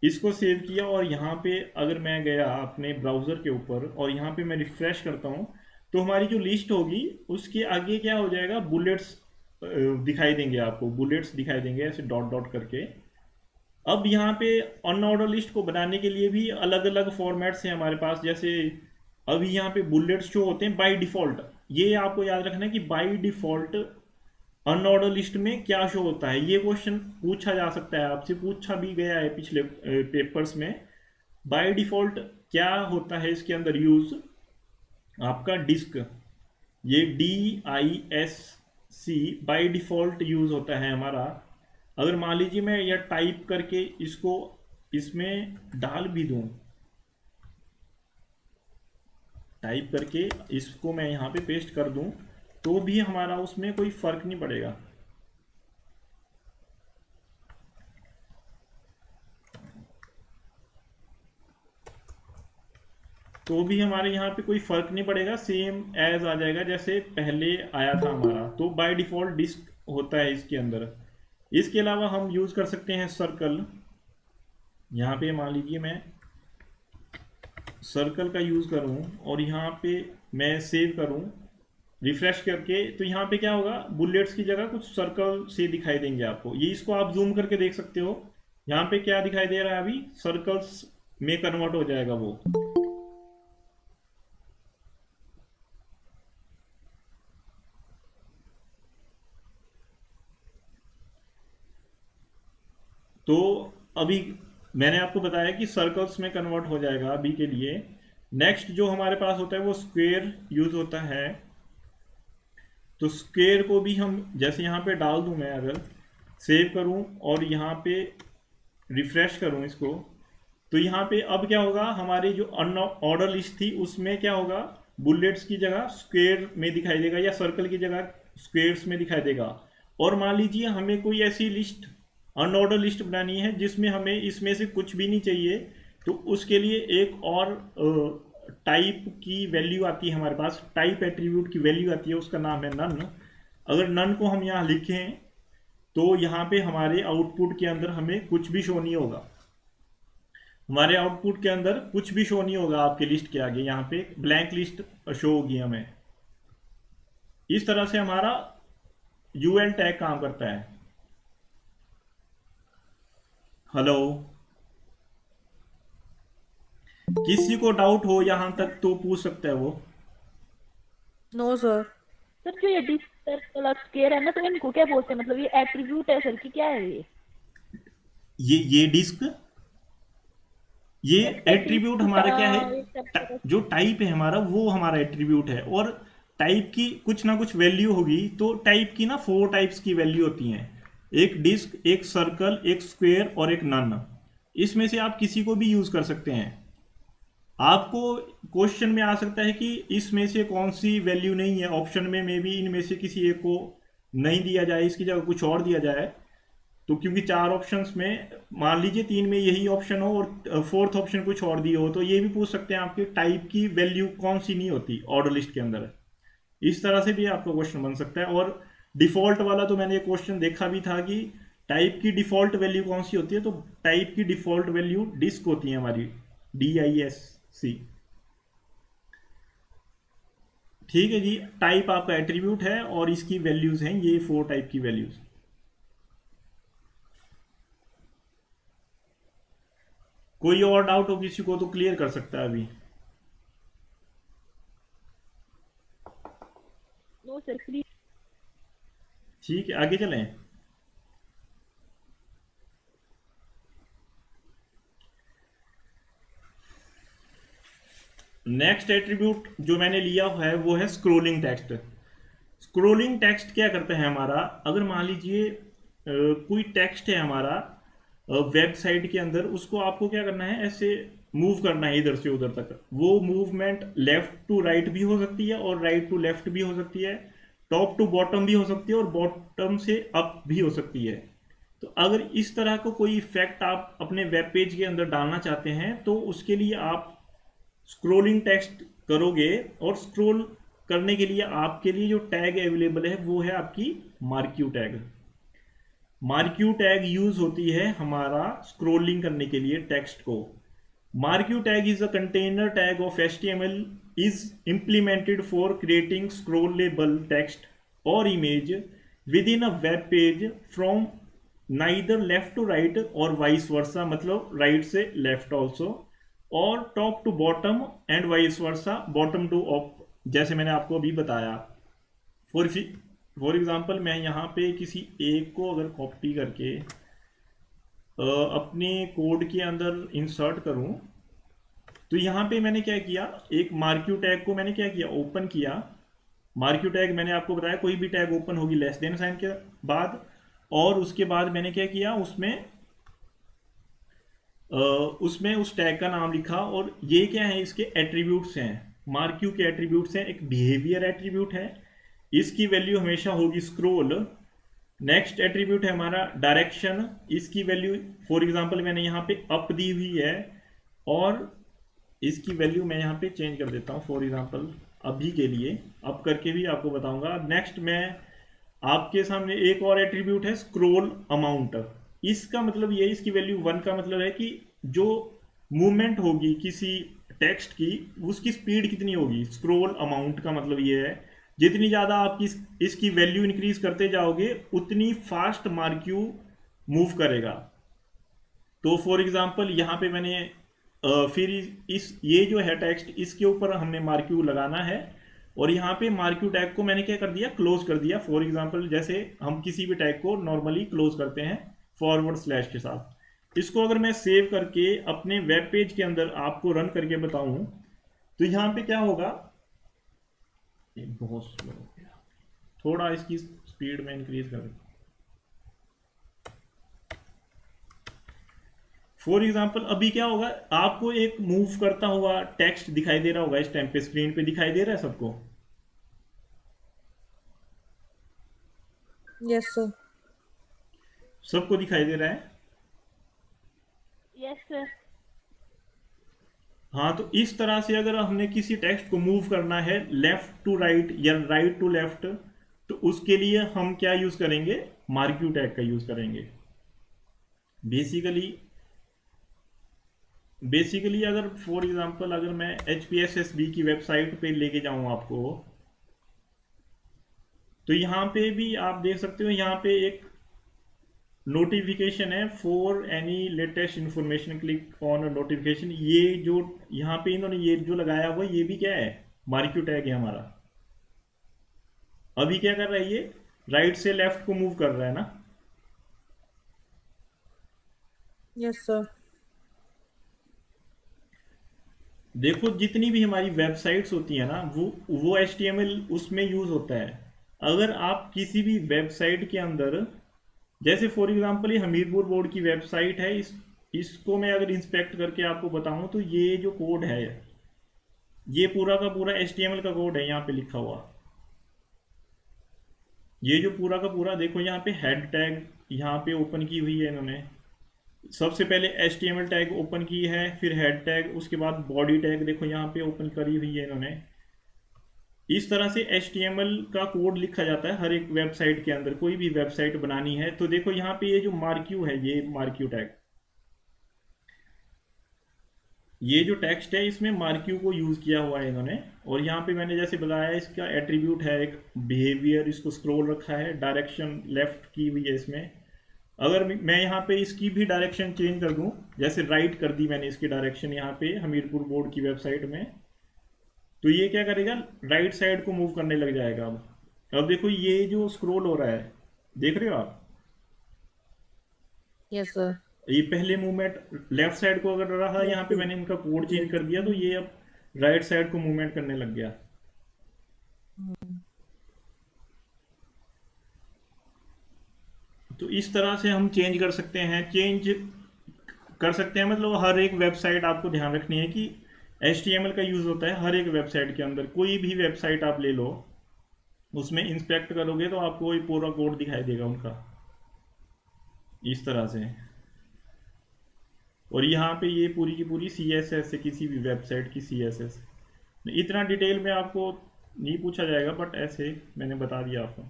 इसको सेव किया। और यहाँ पे अगर मैं गया अपने ब्राउजर के ऊपर और यहाँ पे मैं रिफ्रेश करता हूँ, तो हमारी जो लिस्ट होगी उसके आगे क्या हो जाएगा, बुलेट्स दिखाई देंगे, आपको बुलेट्स दिखाई देंगे ऐसे डॉट डॉट करके। अब यहाँ पे अनऑर्डर लिस्ट को बनाने के लिए भी अलग अलग फॉर्मेट्स हैं हमारे पास। जैसे अभी यहाँ पे बुलेट्स जो होते हैं बाय डिफॉल्ट, ये आपको याद रखना है कि बाय डिफॉल्ट अनऑर्डर लिस्ट में क्या शो होता है। ये क्वेश्चन पूछा जा सकता है आपसे, पूछा भी गया है पिछले पेपर्स में। बाय डिफॉल्ट क्या होता है इसके अंदर यूज, आपका डिस्क, ये DISC बाय डिफॉल्ट यूज होता है हमारा। अगर मान लीजिए मैं यह टाइप करके इसको इसमें डाल भी दूं, टाइप करके इसको मैं यहाँ पे पेस्ट कर दूं, तो भी हमारा उसमें कोई फर्क नहीं पड़ेगा। तो भी हमारे यहाँ पे कोई फर्क नहीं पड़ेगा, सेम एज आ जाएगा जैसे पहले आया था हमारा। तो बाय डिफॉल्ट डिस्क होता है इसके अंदर। इसके अलावा हम यूज कर सकते हैं सर्कल। यहाँ पे मान लीजिए मैं सर्कल का यूज करूँ और यहाँ पे मैं सेव करूँ रिफ्रेश करके, तो यहाँ पे क्या होगा, बुलेट्स की जगह कुछ सर्कल से दिखाई देंगे आपको। ये इसको आप जूम करके देख सकते हो, यहाँ पे क्या दिखाई दे रहा है, अभी सर्कल्स में कन्वर्ट हो जाएगा वो। तो अभी मैंने आपको बताया कि सर्कल्स में कन्वर्ट हो जाएगा अभी के लिए। नेक्स्ट जो हमारे पास होता है वो स्क्वायर यूज होता है। तो स्क्वायर को भी हम जैसे यहाँ पे डाल दूं, मैं अगर सेव करूं और यहाँ पे रिफ्रेश करूं इसको, तो यहाँ पे अब क्या होगा, हमारी जो ऑर्डर लिस्ट थी उसमें क्या होगा, बुलेट्स की जगह स्क्वायर में दिखाई देगा या सर्कल की जगह स्क्वायर्स में दिखाई देगा। और मान लीजिए हमें कोई ऐसी लिस्ट अनऑर्डर लिस्ट बनानी है जिसमें हमें इसमें से कुछ भी नहीं चाहिए, तो उसके लिए एक और टाइप की वैल्यू आती है हमारे पास, टाइप एट्रीब्यूट की वैल्यू आती है, उसका नाम है नन। अगर नन को हम यहाँ लिखें तो यहाँ पे हमारे आउटपुट के अंदर हमें कुछ भी शो नहीं होगा, हमारे आउटपुट के अंदर कुछ भी शो नहीं होगा आपके लिस्ट के आगे, यहाँ पे ब्लैंक लिस्ट शो होगी हमें। इस तरह से हमारा UL टैग काम करता है। हेलो, किसी को डाउट हो यहां तक तो पूछ सकता है वो। No sir. सर जो ये डिस्क स्क्वायर है ना, तो इनको क्या बोलते हैं, मतलब ये एट्रीब्यूट है सर कि क्या है ये डिस्क, ये एट्रीब्यूट हमारा क्या है, जो टाइप है हमारा वो हमारा एट्रीब्यूट है। और टाइप की कुछ ना कुछ वैल्यू होगी, तो टाइप की ना 4 टाइप्स की वैल्यू होती हैं, एक डिस्क, एक सर्कल, एक स्क्वायर और एक नन। इसमें से आप किसी को भी यूज कर सकते हैं। आपको क्वेश्चन में आ सकता है कि इसमें से कौन सी वैल्यू नहीं है, ऑप्शन में मे बी इनमें से किसी एक को नहीं दिया जाए, इसकी जगह कुछ और दिया जाए। तो क्योंकि 4 ऑप्शंस में मान लीजिए 3 में यही ऑप्शन हो और फोर्थ ऑप्शन कुछ और दिए हो, तो ये भी पूछ सकते हैं आपके टाइप की वैल्यू कौन सी नहीं होती ऑर्डर लिस्ट के अंदर। इस तरह से भी आपका क्वेश्चन बन सकता है। और डिफॉल्ट वाला तो मैंने ये क्वेश्चन देखा भी था कि टाइप की डिफॉल्ट वैल्यू कौन सी होती है, तो टाइप की डिफॉल्ट वैल्यू डिस्क होती है हमारी, DISC। ठीक है जी, टाइप आपका एट्रीब्यूट है और इसकी वैल्यूज हैं ये 4 टाइप की वैल्यूज। कोई और डाउट हो किसी को तो क्लियर कर सकता है अभी। No sir please. ठीक है, आगे चलें। नेक्स्ट एट्रीब्यूट जो मैंने लिया है वो है स्क्रोलिंग टेक्स्ट। स्क्रोलिंग टेक्स्ट क्या करता है हमारा, अगर मान लीजिए कोई टेक्स्ट है हमारा वेबसाइट के अंदर, उसको आपको क्या करना है, ऐसे मूव करना है इधर से उधर तक। वो मूवमेंट लेफ्ट टू राइट भी हो सकती है और राइट टू लेफ्ट भी हो सकती है, टॉप टू बॉटम भी हो सकती है और बॉटम से अप भी हो सकती है। तो अगर इस तरह को कोई इफेक्ट आप अपने वेब पेज के अंदर डालना चाहते हैं तो उसके लिए आप स्क्रोलिंग टेक्स्ट करोगे, और स्क्रोल करने के लिए आपके लिए जो टैग अवेलेबल है वो है आपकी marquee tag. Marquee tag use होती है हमारा स्क्रोलिंग करने के लिए टेक्स्ट को। Marquee tag is a container tag of HTML is implemented for creating scrollable text or image within a web page from neither left to right or vice versa, मतलब right से left also, और top to bottom and vice versa bottom to up, जैसे मैंने आपको अभी बताया। For example मैं यहाँ पे किसी एक को अगर कॉपी करके अपने कोड के अंदर इंसर्ट करूँ, तो यहाँ पे मैंने क्या किया, एक मार्क्यू टैग को मैंने क्या किया, ओपन किया। मार्क्यू टैग मैंने आपको बताया कोई भी टैग ओपन होगी लेस देन साइन के बाद, और उसके बाद मैंने क्या किया, उसमें उस टैग का नाम लिखा। और ये क्या है, इसके एट्रीब्यूट्स हैं, मार्क्यू के एट्रीब्यूट्स हैं। एक बिहेवियर एट्रीब्यूट है, इसकी वैल्यू हमेशा होगी स्क्रोल। नेक्स्ट एट्रीब्यूट है हमारा डायरेक्शन, इसकी वैल्यू फॉर एग्जांपल मैंने यहाँ पे अप दी हुई है, और इसकी वैल्यू मैं यहाँ पे चेंज कर देता हूँ फॉर एग्जांपल अभी के लिए, अब करके भी आपको बताऊंगा। नेक्स्ट मैं आपके सामने एक और एट्रीब्यूट है स्क्रोल अमाउंट। इसका मतलब ये, इसकी वैल्यू 1 का मतलब है कि जो मूवमेंट होगी किसी टेक्स्ट की उसकी स्पीड कितनी होगी। स्क्रोल अमाउंट का मतलब ये है जितनी ज़्यादा आप इसकी वैल्यू इंक्रीज करते जाओगे उतनी फास्ट मार्क्यू मूव करेगा। तो फॉर एग्जांपल यहाँ पे मैंने फिर ये जो है टेक्स्ट, इसके ऊपर हमने मार्क्यू लगाना है, और यहाँ पे मार्क्यू टैग को मैंने क्या कर दिया, क्लोज कर दिया। फॉर एग्जांपल जैसे हम किसी भी टैग को नॉर्मली क्लोज करते हैं फॉरवर्ड स्लैश के साथ। इसको अगर मैं सेव करके अपने वेब पेज के अंदर आपको रन करके बताऊं, तो यहाँ पे क्या होगा, बहुत स्लो हो गया, थोड़ा इसकी स्पीड में इंक्रीज कर देता हूं। फॉर एग्जाम्पल अभी क्या होगा, आपको एक मूव करता हुआ टेक्स्ट दिखाई दे रहा होगा, इस टाइम पे स्क्रीन पे दिखाई दे रहा है सबको। Yes sir. सबको दिखाई दे रहा है। Yes sir. हाँ, तो इस तरह से अगर हमने किसी टेक्स्ट को मूव करना है लेफ्ट टू राइट या राइट टू लेफ्ट, तो उसके लिए हम क्या यूज करेंगे, मार्क्यू टैग का यूज करेंगे। बेसिकली अगर फॉर एग्जांपल अगर मैं HPSSB की वेबसाइट पे लेके जाऊं आपको, तो यहाँ पे भी आप देख सकते हो, यहाँ पे एक नोटिफिकेशन है for any latest information click on notification. ये जो यहाँ पे इन्होंने ये जो लगाया हुआ, ये भी क्या है, मार्क्यू टैग है हमारा। अभी क्या कर रहा है, ये राइट से लेफ्ट को मूव कर रहा है ना। Yes sir. देखो जितनी भी हमारी वेबसाइट्स होती है ना, वो HTML उसमें यूज होता है। अगर आप किसी भी वेबसाइट के अंदर, जैसे फॉर एग्जांपल ये हमीरपुर बोर्ड की वेबसाइट है, इसको मैं अगर इंस्पेक्ट करके आपको बताऊं, तो ये जो कोड है, ये पूरा का पूरा HTML का कोड है यहाँ पे लिखा हुआ। ये जो पूरा का पूरा देखो, यहाँ पे हेड टैग यहाँ पे ओपन की हुई है इन्होंने। सबसे पहले HTML टैग ओपन की है, फिर हेड टैग, उसके बाद बॉडी टैग देखो यहाँ पे ओपन करी हुई है इन्होंने। इस तरह से HTML का कोड लिखा जाता है हर एक वेबसाइट के अंदर। कोई भी वेबसाइट बनानी है तो देखो यहाँ पे ये जो मार्क्यू है, ये मार्क्यू टैग, ये जो टेक्स्ट है इसमें मार्क्यू को यूज किया हुआ है इन्होंने। और यहाँ पे मैंने जैसे बताया इसका एट्रीब्यूट है एक बिहेवियर, इसको स्क्रॉल रखा है, डायरेक्शन लेफ्ट की हुई है इसमें। अगर मैं यहाँ पे इसकी भी डायरेक्शन चेंज कर दूँ, जैसे राइट कर दी मैंने इसकी डायरेक्शन यहाँ पे हमीरपुर बोर्ड की वेबसाइट में, तो ये क्या करेगा, राइट साइड को मूव करने लग जाएगा। अब देखो ये जो स्क्रॉल हो रहा है, देख रहे हो आप? Yes, sir. ये पहले मूवमेंट लेफ्ट साइड को अगर रहा, यहाँ पे मैंने इनका कोड चेंज कर दिया तो ये अब राइट साइड को मूवमेंट करने लग गया। तो इस तरह से हम चेंज कर सकते हैं, मतलब हर एक वेबसाइट आपको ध्यान रखनी है कि HTML का यूज होता है हर एक वेबसाइट के अंदर। कोई भी वेबसाइट आप ले लो, उसमें इंस्पेक्ट करोगे तो आपको ये पूरा कोड दिखाई देगा उनका, इस तरह से। और यहाँ पे ये पूरी की पूरी CSS है, किसी भी वेबसाइट की CSS। इतना डिटेल में आपको नहीं पूछा जाएगा, बट ऐसे मैंने बता दिया आपको।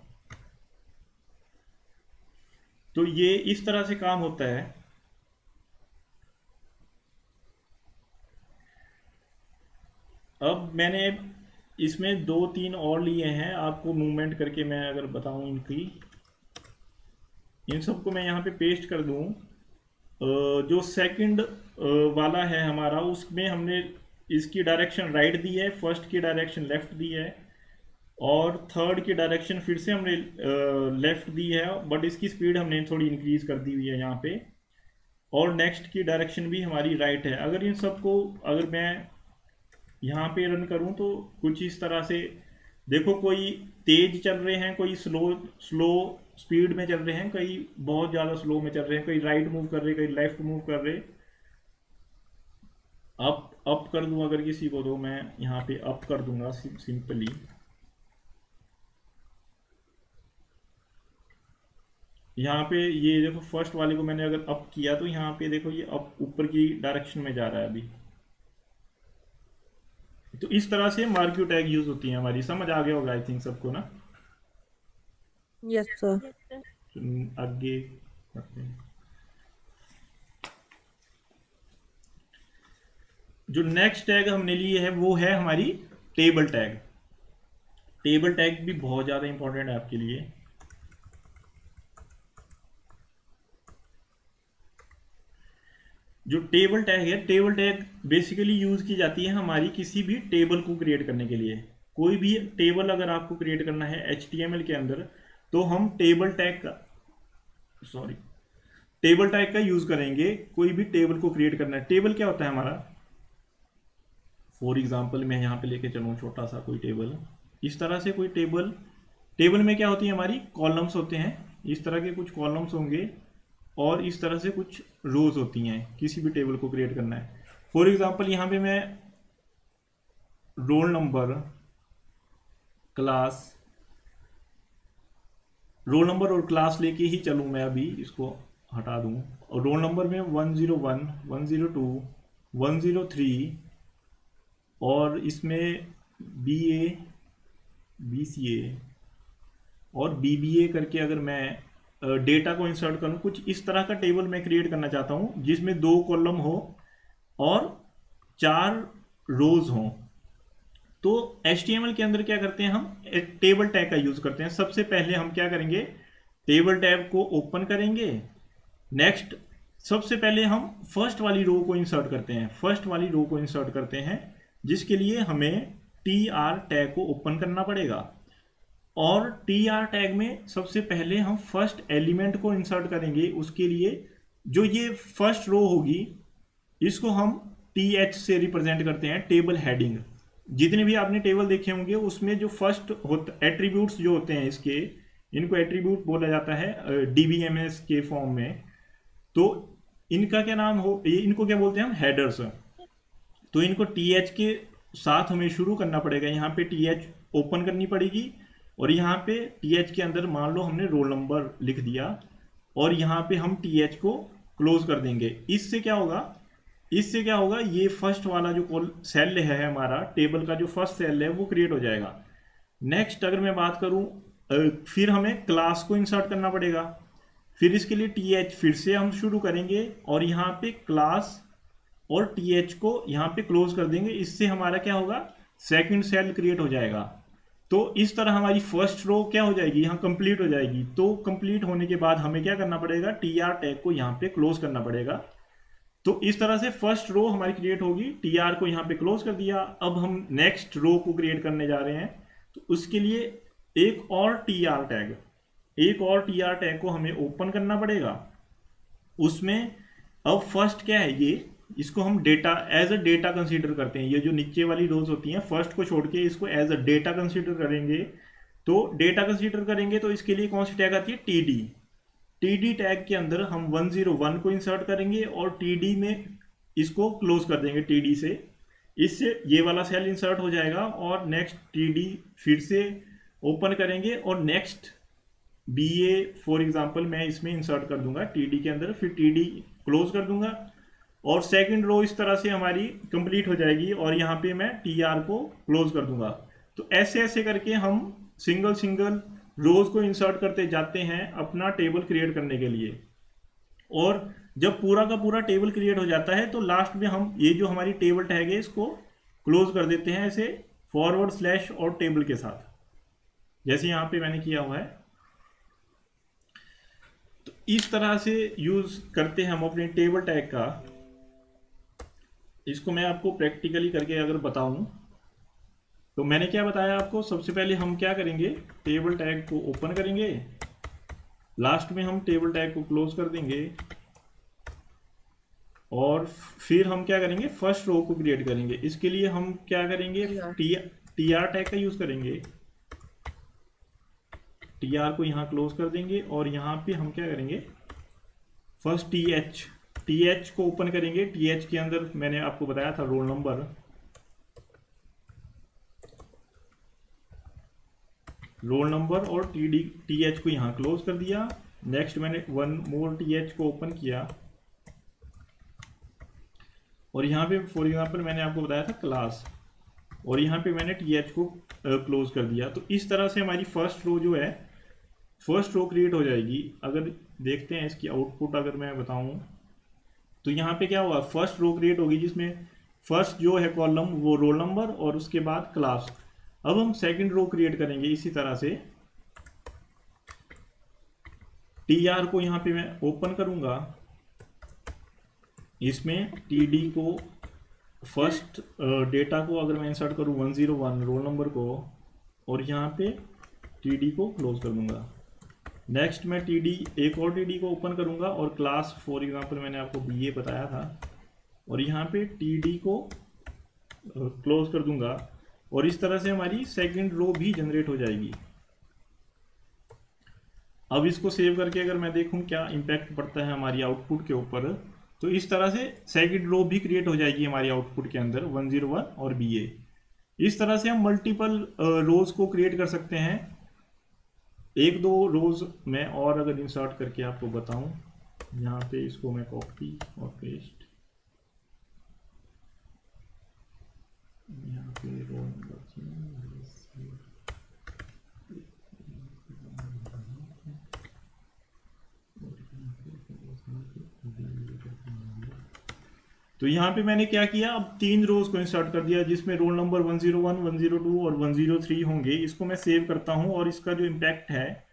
तो ये इस तरह से काम होता है। अब मैंने इसमें 2-3 और लिए हैं, आपको मूवमेंट करके मैं अगर बताऊं इनकी, इन सबको मैं यहाँ पे पेस्ट कर दूं। जो सेकंड वाला है हमारा, उसमें हमने इसकी डायरेक्शन राइट दी है, फर्स्ट की डायरेक्शन लेफ्ट दी है, और थर्ड की डायरेक्शन फिर से हमने लेफ्ट दी है, बट इसकी स्पीड हमने थोड़ी इंक्रीज कर दी हुई है यहाँ पे। और नेक्स्ट की डायरेक्शन भी हमारी राइट है। अगर इन सबको अगर मैं यहाँ पे रन करूँ तो कुछ इस तरह से देखो, कोई तेज चल रहे हैं, कोई स्लो स्पीड में चल रहे हैं, कई बहुत ज़्यादा स्लो में चल रहे हैं, कई राइट मूव कर रहे हैं, कई लेफ्ट मूव कर रहे। अप कर दूं अगर किसी को, तो मैं यहाँ पे अप कर दूंगा सिंपली। यहाँ पे ये देखो, फर्स्ट वाले को मैंने अगर अप किया तो यहाँ पे देखो ये अप ऊपर की डायरेक्शन में जा रहा है अभी। तो इस तरह से मार्क्यू टैग यूज होती है हमारी। समझ आ गया होगा आई थिंक सबको ना? Yes, sir. आगे करते हैं। जो नेक्स्ट टैग हमने लिए है वो है हमारी टेबल टैग। टेबल टैग भी बहुत ज़्यादा इंपॉर्टेंट है आपके लिए। जो टेबल टैग है, टेबल टैग बेसिकली यूज की जाती है हमारी किसी भी टेबल को क्रिएट करने के लिए। कोई भी टेबल अगर आपको क्रिएट करना है HTML के अंदर, तो हम टेबल टैग का यूज करेंगे। कोई भी टेबल को क्रिएट करना है। टेबल क्या होता है हमारा, फॉर एग्जांपल मैं यहाँ पे लेके चलूँ छोटा सा कोई टेबल, इस तरह से कोई टेबल में क्या होती है हमारी, कॉलम्स होते हैं। इस तरह के कुछ कॉलम्स होंगे और इस तरह से कुछ रोज होती हैं। किसी भी टेबल को क्रिएट करना है, फॉर एग्जांपल यहाँ पे मैं रोल नंबर और क्लास लेके ही चलूँ मैं, अभी इसको हटा दूँ। और रोल नंबर में 101, 102, 103 और इसमें BA, BCA और BBA करके अगर मैं डेटा को इंसर्ट करूं, कुछ इस तरह का टेबल मैं क्रिएट करना चाहता हूं जिसमें 2 कॉलम हो और 4 रोज हो। तो HTML के अंदर क्या करते हैं, हम एक टेबल टैग का यूज करते हैं। सबसे पहले हम क्या करेंगे, टेबल टैग को ओपन करेंगे। नेक्स्ट सबसे पहले हम फर्स्ट वाली रो को इंसर्ट करते हैं, जिसके लिए हमें TR टैग को ओपन करना पड़ेगा। और TR टैग में सबसे पहले हम फर्स्ट एलिमेंट को इंसर्ट करेंगे। उसके लिए जो ये फर्स्ट रो होगी, इसको हम TH से रिप्रेजेंट करते हैं, टेबल हेडिंग। जितने भी आपने टेबल देखे होंगे उसमें जो फर्स्ट एट्रीब्यूट्स जो होते हैं इसके, इनको एट्रीब्यूट बोला जाता है DBMS के फॉर्म में। तो इनका क्या नाम हो, इनको क्या बोलते हैं हम, हेडर्स। तो इनको TH के साथ हमें शुरू करना पड़ेगा। यहाँ पे TH ओपन करनी पड़ेगी और यहाँ पे TH के अंदर मान लो हमने रोल नंबर लिख दिया, और यहाँ पे हम TH को क्लोज कर देंगे। इससे क्या होगा, इससे क्या होगा, ये फर्स्ट वाला जो सेल है हमारा टेबल का, जो फर्स्ट सेल है वो क्रिएट हो जाएगा। नेक्स्ट अगर मैं बात करूँ, फिर हमें क्लास को इंसर्ट करना पड़ेगा। फिर इसके लिए TH फिर से हम शुरू करेंगे और यहाँ पे क्लास और TH को यहाँ पे क्लोज कर देंगे। इससे हमारा क्या होगा, सेकंड सेल क्रिएट हो जाएगा। तो इस तरह हमारी फर्स्ट रो क्या हो जाएगी, यहाँ कंप्लीट हो जाएगी। तो कंप्लीट होने के बाद हमें क्या करना पड़ेगा, TR टैग को यहाँ पे क्लोज करना पड़ेगा। तो इस तरह से फर्स्ट रो हमारी क्रिएट होगी, TR को यहाँ पे क्लोज कर दिया। अब हम नेक्स्ट रो को क्रिएट करने जा रहे हैं, तो उसके लिए एक और TR टैग को हमें ओपन करना पड़ेगा। उसमें अब फर्स्ट क्या है, ये इसको हम data as a data consider करते हैं। ये जो नीचे वाली रोज होती हैं, फर्स्ट को छोड़ के इसको एज अ डेटा कंसीडर करेंगे। तो डेटा कंसीडर करेंगे तो इसके लिए कौन सी टैग आती है, TD टैग के अंदर हम 101 को इंसर्ट करेंगे और TD में इसको क्लोज कर देंगे TD से। इससे ये वाला सेल इंसर्ट हो जाएगा और नेक्स्ट TD फिर से ओपन करेंगे और नेक्स्ट BA फॉर एग्जांपल मैं इसमें इंसर्ट कर दूंगा TD के अंदर, फिर TD क्लोज कर दूंगा और सेकंड रो इस तरह से हमारी कंप्लीट हो जाएगी और यहाँ पे मैं TR को क्लोज कर दूंगा। तो ऐसे ऐसे करके हम सिंगल सिंगल रोज को इंसर्ट करते जाते हैं अपना टेबल क्रिएट करने के लिए। और जब पूरा का पूरा टेबल क्रिएट हो जाता है तो लास्ट में हम ये जो हमारी टेबल टैग है इसको क्लोज कर देते हैं ऐसे फॉरवर्ड स्लैश और टेबल के साथ, जैसे यहाँ पे मैंने किया हुआ है। तो इस तरह से यूज करते हैं हम अपने टेबल टैग का। इसको मैं आपको प्रैक्टिकली करके अगर बताऊं तो मैंने क्या बताया आपको, सबसे पहले हम क्या करेंगे, टेबल टैग को ओपन करेंगे, लास्ट में हम टेबल टैग को क्लोज कर देंगे और फिर हम क्या करेंगे, फर्स्ट रो को क्रिएट करेंगे। इसके लिए हम क्या करेंगे, TR टैग का यूज करेंगे। TR को यहाँ क्लोज कर देंगे और यहाँ पे हम क्या करेंगे, फर्स्ट TH को ओपन करेंगे। TH के अंदर मैंने आपको बताया था रोल नंबर और TH को यहाँ क्लोज कर दिया। नेक्स्ट मैंने वन मोर TH को ओपन किया और यहाँ पे फॉर एग्जांपल मैंने आपको बताया था क्लास, और यहाँ पे मैंने TH को क्लोज कर दिया। तो इस तरह से हमारी फर्स्ट रो जो है, फर्स्ट रो क्रिएट हो जाएगी। अगर देखते हैं इसकी आउटपुट अगर मैं बताऊं तो यहाँ पे क्या होगा, फर्स्ट रो क्रिएट होगी जिसमें फर्स्ट जो है कॉलम वो रोल नंबर और उसके बाद क्लास। अब हम सेकंड रो क्रिएट करेंगे इसी तरह से। TR को यहाँ पे मैं ओपन करूंगा, इसमें TD को फर्स्ट डेटा को अगर मैं इंसर्ट करूँ 101 रोल नंबर को और यहाँ पे TD को क्लोज कर दूंगा। नेक्स्ट मैं एक और TD को ओपन करूंगा और क्लास फॉर एग्जांपल मैंने आपको BA बताया था और यहाँ पे TD को क्लोज कर दूंगा और इस तरह से हमारी सेकंड रो भी जनरेट हो जाएगी। अब इसको सेव करके अगर मैं देखूं क्या इम्पैक्ट पड़ता है हमारी आउटपुट के ऊपर, तो इस तरह से सेकंड रो भी क्रिएट हो जाएगी हमारी आउटपुट के अंदर 101 और BA। इस तरह से हम मल्टीपल रोज को क्रिएट कर सकते हैं। एक दो रोज मैं और अगर इंसर्ट करके आपको बताऊं, यहाँ पे इसको मैं कॉपी और पेस्ट, यहाँ पे रो नंबर तो यहाँ पे मैंने क्या किया, अब 3 रोज को इंसर्ट कर दिया जिसमें रोल नंबर 101, 102 और 103 होंगे। इसको मैं सेव करता हूँ और इसका जो इम्पैक्ट है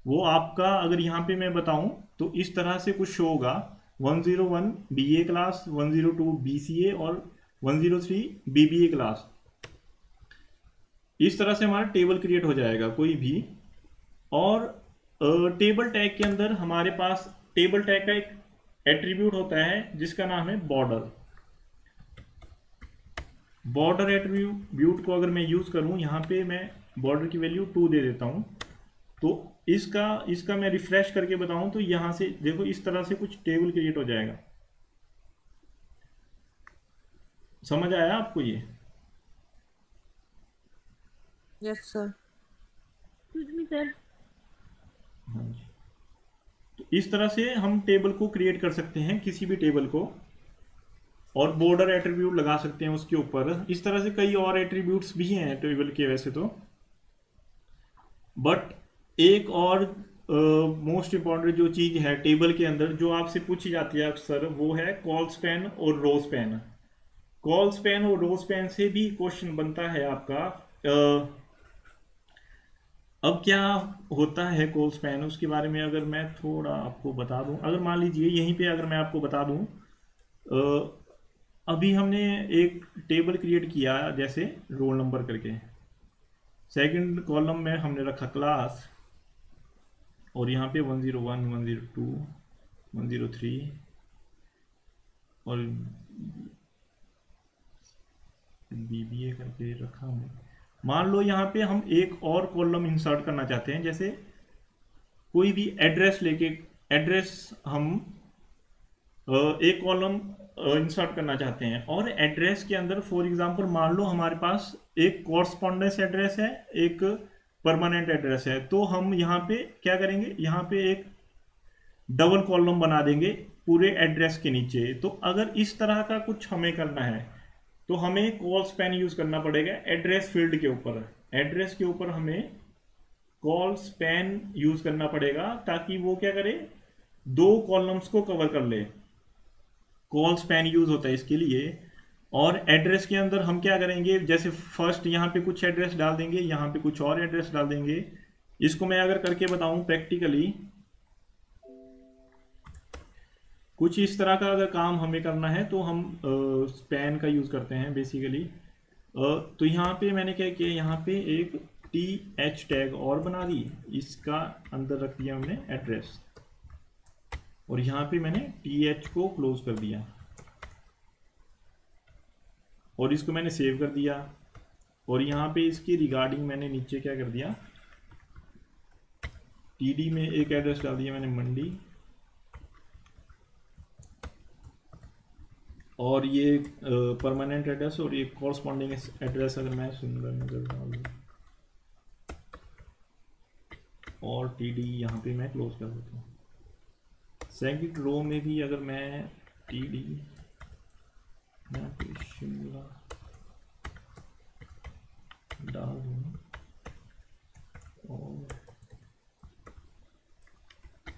वो आपका अगर यहाँ पे मैं बताऊँ तो इस तरह से कुछ शो होगा। 101 BA क्लास, 102 BCA और 103 BBA क्लास। इस तरह से हमारा टेबल क्रिएट हो जाएगा कोई भी। और टेबल टैग के अंदर हमारे पास टेबल टैग का एक एट्रीब्यूट होता है जिसका नाम है बॉर्डर एट्रीब्यूट को अगर मैं यूज करूं, यहाँ पे मैं बॉर्डर की वैल्यू 2 दे देता हूं, तो इसका मैं रिफ्रेश करके बताऊं तो यहां से देखो इस तरह से कुछ टेबल क्रिएट हो जाएगा। समझ आया आपको ये? Yes sir. Excuse me, sir. हाँ जी। तो इस तरह से हम टेबल को क्रिएट कर सकते हैं, किसी भी टेबल को, और बॉर्डर एट्रीब्यूट लगा सकते हैं उसके ऊपर। इस तरह से कई और एट्रीब्यूट्स भी हैं टेबल के वैसे तो, बट एक और मोस्ट इंपॉर्टेंट जो चीज़ है टेबल के अंदर जो आपसे पूछी जाती है अक्सर, वो है कॉल स्पैन और रो स्पैन। कॉल स्पैन और रो स्पैन से भी क्वेश्चन बनता है आपका। अब क्या होता है कॉल स्पैन, उसके बारे में अगर मैं थोड़ा आपको बता दूं, अगर मान लीजिए यहीं पे अगर मैं आपको बता दूं, अभी हमने एक टेबल क्रिएट किया जैसे रोल नंबर करके, सेकंड कॉलम में हमने रखा क्लास, और यहाँ पे 101, 102, 103 और BBA करके रखा हमने। मान लो यहाँ पे हम एक और कॉलम इंसर्ट करना चाहते हैं, जैसे कोई भी एड्रेस लेके, एड्रेस हम एक कॉलम इंसर्ट करना चाहते हैं, और एड्रेस के अंदर फॉर एग्जांपल मान लो हमारे पास एक कॉरस्पॉन्डेंस एड्रेस है, एक परमानेंट एड्रेस है, तो हम यहाँ पे क्या करेंगे, यहाँ पे एक डबल कॉलम बना देंगे पूरे एड्रेस के नीचे। तो अगर इस तरह का कुछ हमें करना है तो हमें कॉल स्पैन यूज करना पड़ेगा एड्रेस फील्ड के ऊपर। एड्रेस के ऊपर हमें कॉल स्पैन यूज करना पड़ेगा ताकि वो क्या करे, दो कॉलम्स को कवर कर ले। कॉल स्पैन यूज होता है इसके लिए। और एड्रेस के अंदर हम क्या करेंगे, जैसे फर्स्ट यहाँ पे कुछ एड्रेस डाल देंगे, यहाँ पे कुछ और एड्रेस डाल देंगे। इसको मैं अगर करके बताऊं प्रैक्टिकली, कुछ इस तरह का अगर काम हमें करना है तो हम स्पैन का यूज करते हैं बेसिकली। तो यहाँ पे मैंने क्या किया, यहाँ पे एक TH टैग और बना दी, इसका अंदर रख दिया हमने एड्रेस, और यहाँ पे मैंने TH को क्लोज कर दिया, और इसको मैंने सेव कर दिया। और यहाँ पे इसकी रिगार्डिंग मैंने नीचे क्या कर दिया, TD में एक एड्रेस डाल दिया मैंने मंडी, और ये परमानेंट एड्रेस, और ये कॉरस्पॉन्डिंग एड्रेस अगर मैं सुंदर नजर डाल दूँ, और TD यहाँ पे मैं क्लोज कर देता हूँ। सेकंड रो में भी अगर मैं TD यहाँ पे शिमला डाल दूँ, और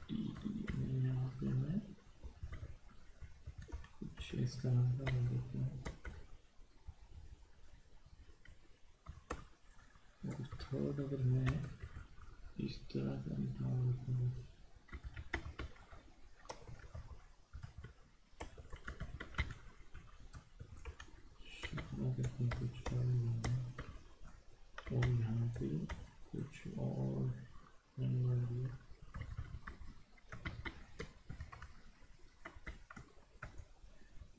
TD में यहाँ पे मैं कुछ इस तरह का डाल देता हूँ, और थर्ड अगर मैं इस तरह का डाल देता हूँ, कुछ और यहाँ पे कुछ और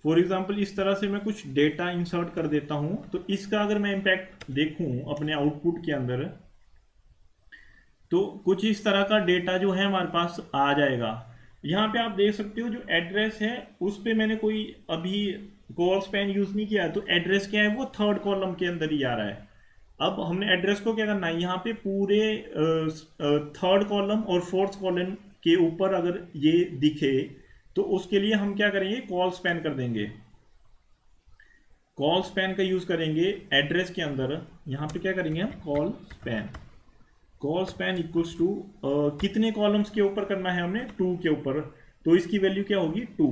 फॉर एग्जाम्पल इस तरह से मैं कुछ डेटा इंसर्ट कर देता हूं। तो इसका अगर मैं इम्पैक्ट देखूं अपने आउटपुट के अंदर, तो कुछ इस तरह का डेटा जो है हमारे पास आ जाएगा। यहाँ पे आप देख सकते हो जो एड्रेस है उस पे मैंने कोई अभी कॉल स्पैन यूज नहीं किया, तो एड्रेस क्या है वो थर्ड कॉलम के अंदर ही आ रहा है। अब हमने एड्रेस को क्या करना है, यहाँ पे पूरे थर्ड कॉलम और फोर्थ कॉलम के ऊपर अगर ये दिखे तो उसके लिए हम क्या करेंगे, कॉल स्पैन कर देंगे। कॉल स्पैन का यूज करेंगे एड्रेस के अंदर। यहाँ पे क्या करेंगे हम, col span, col span equals to कितने कॉलम्स के ऊपर करना है हमने, 2 के ऊपर, तो इसकी वैल्यू क्या होगी 2।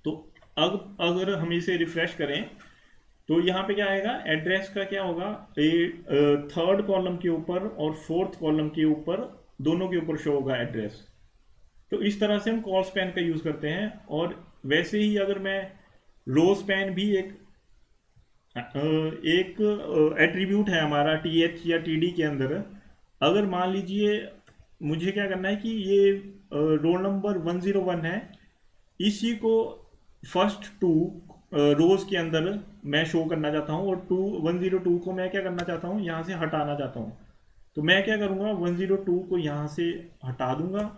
तो अब अगर हम इसे रिफ्रेश करें तो यहाँ पे क्या आएगा, एड्रेस का क्या होगा, थर्ड कॉलम के ऊपर और फोर्थ कॉलम के ऊपर, दोनों के ऊपर शो होगा एड्रेस। तो इस तरह से हम कॉल स्पैन का यूज करते हैं। और वैसे ही अगर मैं रो स्पैन भी एक एट्रीब्यूट है हमारा TH या TD के अंदर। अगर मान लीजिए मुझे क्या करना है कि ये रोल नंबर 101 है, इसी को फर्स्ट 2 रोज के अंदर मैं शो करना चाहता हूँ, और 102 को मैं क्या करना चाहता हूँ, यहाँ से हटाना चाहता हूँ। तो मैं क्या करूँगा, 102 को यहाँ से हटा दूंगा,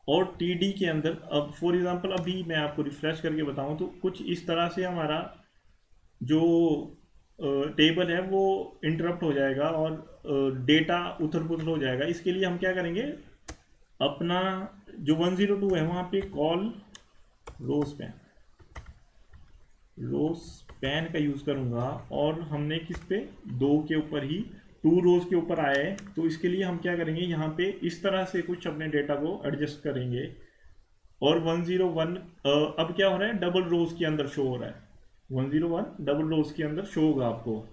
और TD के अंदर अब फॉर एग्जांपल अभी मैं आपको रिफ्रेश करके बताऊं तो कुछ इस तरह से हमारा जो टेबल है वो इंटरप्ट हो जाएगा और डेटा उथल पुथल हो जाएगा। इसके लिए हम क्या करेंगे, अपना जो 102 है वहां पे कॉल रो स्पैन का यूज करूंगा, और हमने किस पे, दो के ऊपर ही, टू रोज के ऊपर आए, तो इसके लिए हम क्या करेंगे, यहाँ पे इस तरह से कुछ अपने डेटा को एडजस्ट करेंगे। और 101 अब क्या हो रहा है, डबल रोज के अंदर शो हो रहा है, 101 डबल रोज के अंदर शो होगा आपको।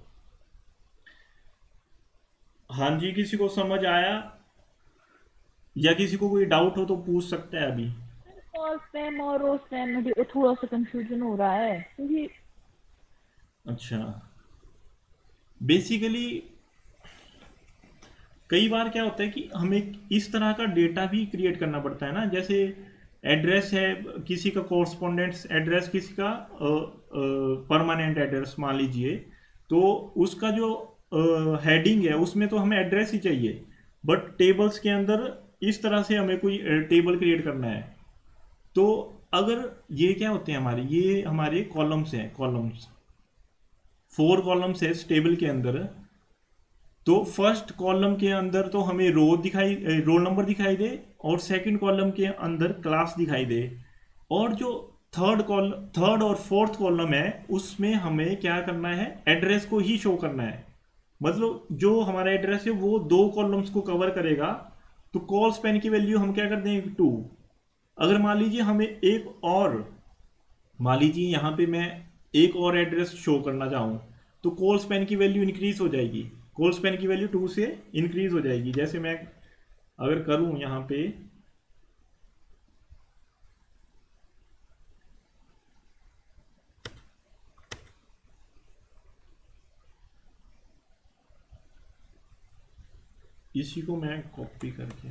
हाँ जी, किसी को समझ आया या किसी को कोई डाउट हो तो पूछ सकता है अभी। कॉल स्पैम और रो स्पैम में भी थोड़ा सा कंफ्यूजन हो रहा है, क्योंकि अच्छा, बेसिकली कई बार क्या होता है कि हमें इस तरह का डेटा भी क्रिएट करना पड़ता है ना, जैसे एड्रेस है किसी का, कॉरस्पॉन्डेंट्स एड्रेस किसी का, परमानेंट एड्रेस मान लीजिए, तो उसका जो हेडिंग है उसमें तो हमें एड्रेस ही चाहिए, बट टेबल्स के अंदर इस तरह से हमें कोई टेबल क्रिएट करना है। तो अगर ये क्या होते हैं हमारे, ये हमारे कॉलम्स हैं, कॉलम्स 4 कॉलम्स है इस टेबल के अंदर। तो फर्स्ट कॉलम के अंदर तो हमें रोल नंबर दिखाई दे, और सेकंड कॉलम के अंदर क्लास दिखाई दे, और जो थर्ड और फोर्थ कॉलम है उसमें हमें क्या करना है, एड्रेस को ही शो करना है। मतलब जो हमारा एड्रेस है वो 2 कॉलम्स को कवर करेगा, तो कॉल स्पैन की वैल्यू हम क्या कर देंगे, 2। अगर मान लीजिए हमें एक और, मान लीजिए यहाँ पे मैं एक और एड्रेस शो करना चाहूँ, तो कॉल स्पैन की वैल्यू इंक्रीज हो जाएगी, कॉल स्पैन की वैल्यू 2 से इंक्रीज हो जाएगी। जैसे मैं अगर करूँ यहाँ पे, इसी को मैं कॉपी करके,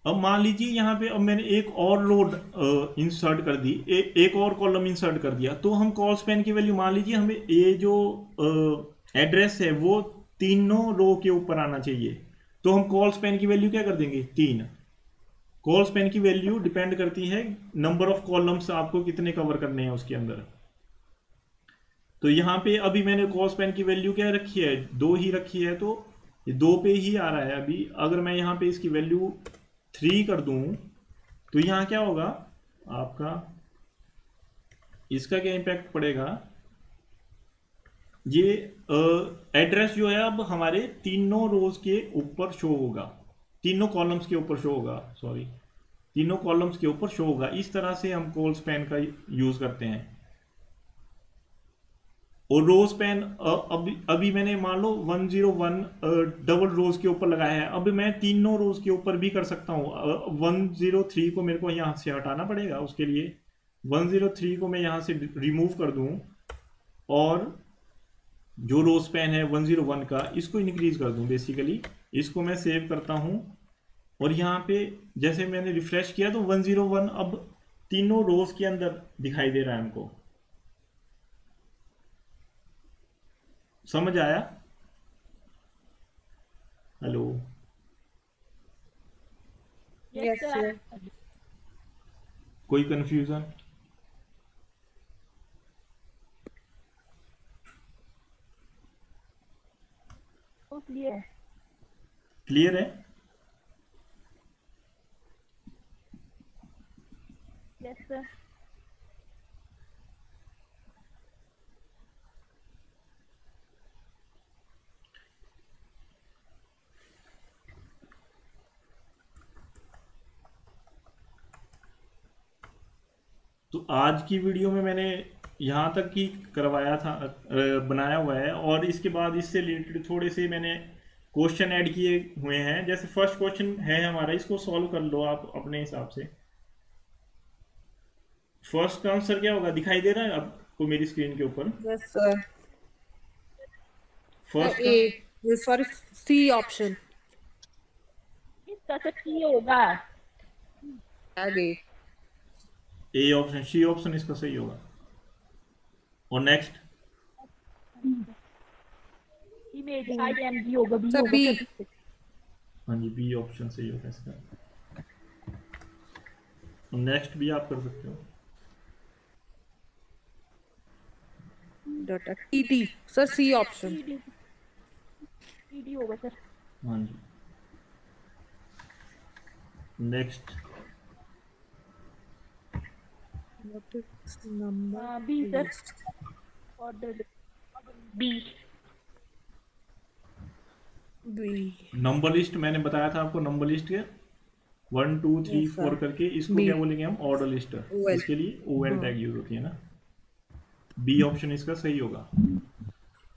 अब मान लीजिए यहाँ पे अब मैंने एक और रो इंसर्ट कर दी, एक और कॉलम इंसर्ट कर दिया, तो हम कॉल स्पैन की वैल्यू, मान लीजिए हमें ये जो एड्रेस है वो तीनों रो के ऊपर आना चाहिए, तो हम कॉल स्पैन की वैल्यू क्या कर देंगे, 3। कॉल स्पैन की वैल्यू डिपेंड करती है नंबर ऑफ कॉलम्स आपको कितने कवर करने हैं उसके अंदर। तो यहाँ पे अभी मैंने कॉल स्पैन की वैल्यू क्या रखी है, 2 ही रखी है, तो ये 2 पे ही आ रहा है अभी। अगर मैं यहाँ पे इसकी वैल्यू 3 कर दूं, तो यहाँ क्या होगा आपका, इसका क्या इम्पैक्ट पड़ेगा, ये एड्रेस जो है अब हमारे तीनों रोज के ऊपर शो होगा, तीनों कॉलम्स के ऊपर शो होगा, सॉरी, तीनों कॉलम्स के ऊपर शो होगा। इस तरह से हम कॉल स्पैन का यूज करते हैं। और रो स्पैन अभी मैंने मान लो 101 डबल रोज के ऊपर लगाया है, अब मैं तीनों रोज के ऊपर भी कर सकता हूँ। 103 को मेरे को यहाँ से हटाना पड़ेगा, उसके लिए 103 को मैं यहाँ से रिमूव कर दूँ, और जो रो स्पैन है 101 का, इसको इंक्रीज कर दूँ। बेसिकली इसको मैं सेव करता हूँ, और यहाँ पे जैसे मैंने रिफ्रेश किया तो 101 अब तीनों रोज के अंदर दिखाई दे रहा है हमको। समझ आया? हेलो? Yes, sir. कोई कंफ्यूजन? क्लियर क्लियर है? Yes sir. तो आज की वीडियो में मैंने यहाँ तक ही करवाया था, बनाया हुआ है, और इसके बाद इससे रिलेटेड थोड़े से मैंने क्वेश्चन ऐड किए हुए हैं। जैसे फर्स्ट क्वेश्चन है हमारा, इसको सॉल्व कर लो आप अपने हिसाब से। फर्स्ट का आंसर क्या होगा, दिखाई दे रहा है आपको मेरी स्क्रीन के ऊपर? Yes, sir. फर्स्ट का A. Yes, sorry, C option. इसका सर सी होगा। आगे ए ऑप्शन, सी ऑप्शन इसका सही होगा। और नेक्स्ट इमेज IMG होगा, बी Sir, होगा B. सर। हाँ जी, बी ऑप्शन सही होगा इसका। नेक्स्ट भी आप कर सकते हो। Data TT sir C option TD होगा सर। हाँ जी। Next number B sir, order B. B number list मैंने बताया था आपको, नंबर लिस्ट के 1 2 3 Yes, sir. 4 करके, इसको B. क्या बोलेंगे हम? Order list. OL. इसके लिए OL हाँ. टैग यूज होती है ना। बी ऑप्शन इसका सही होगा।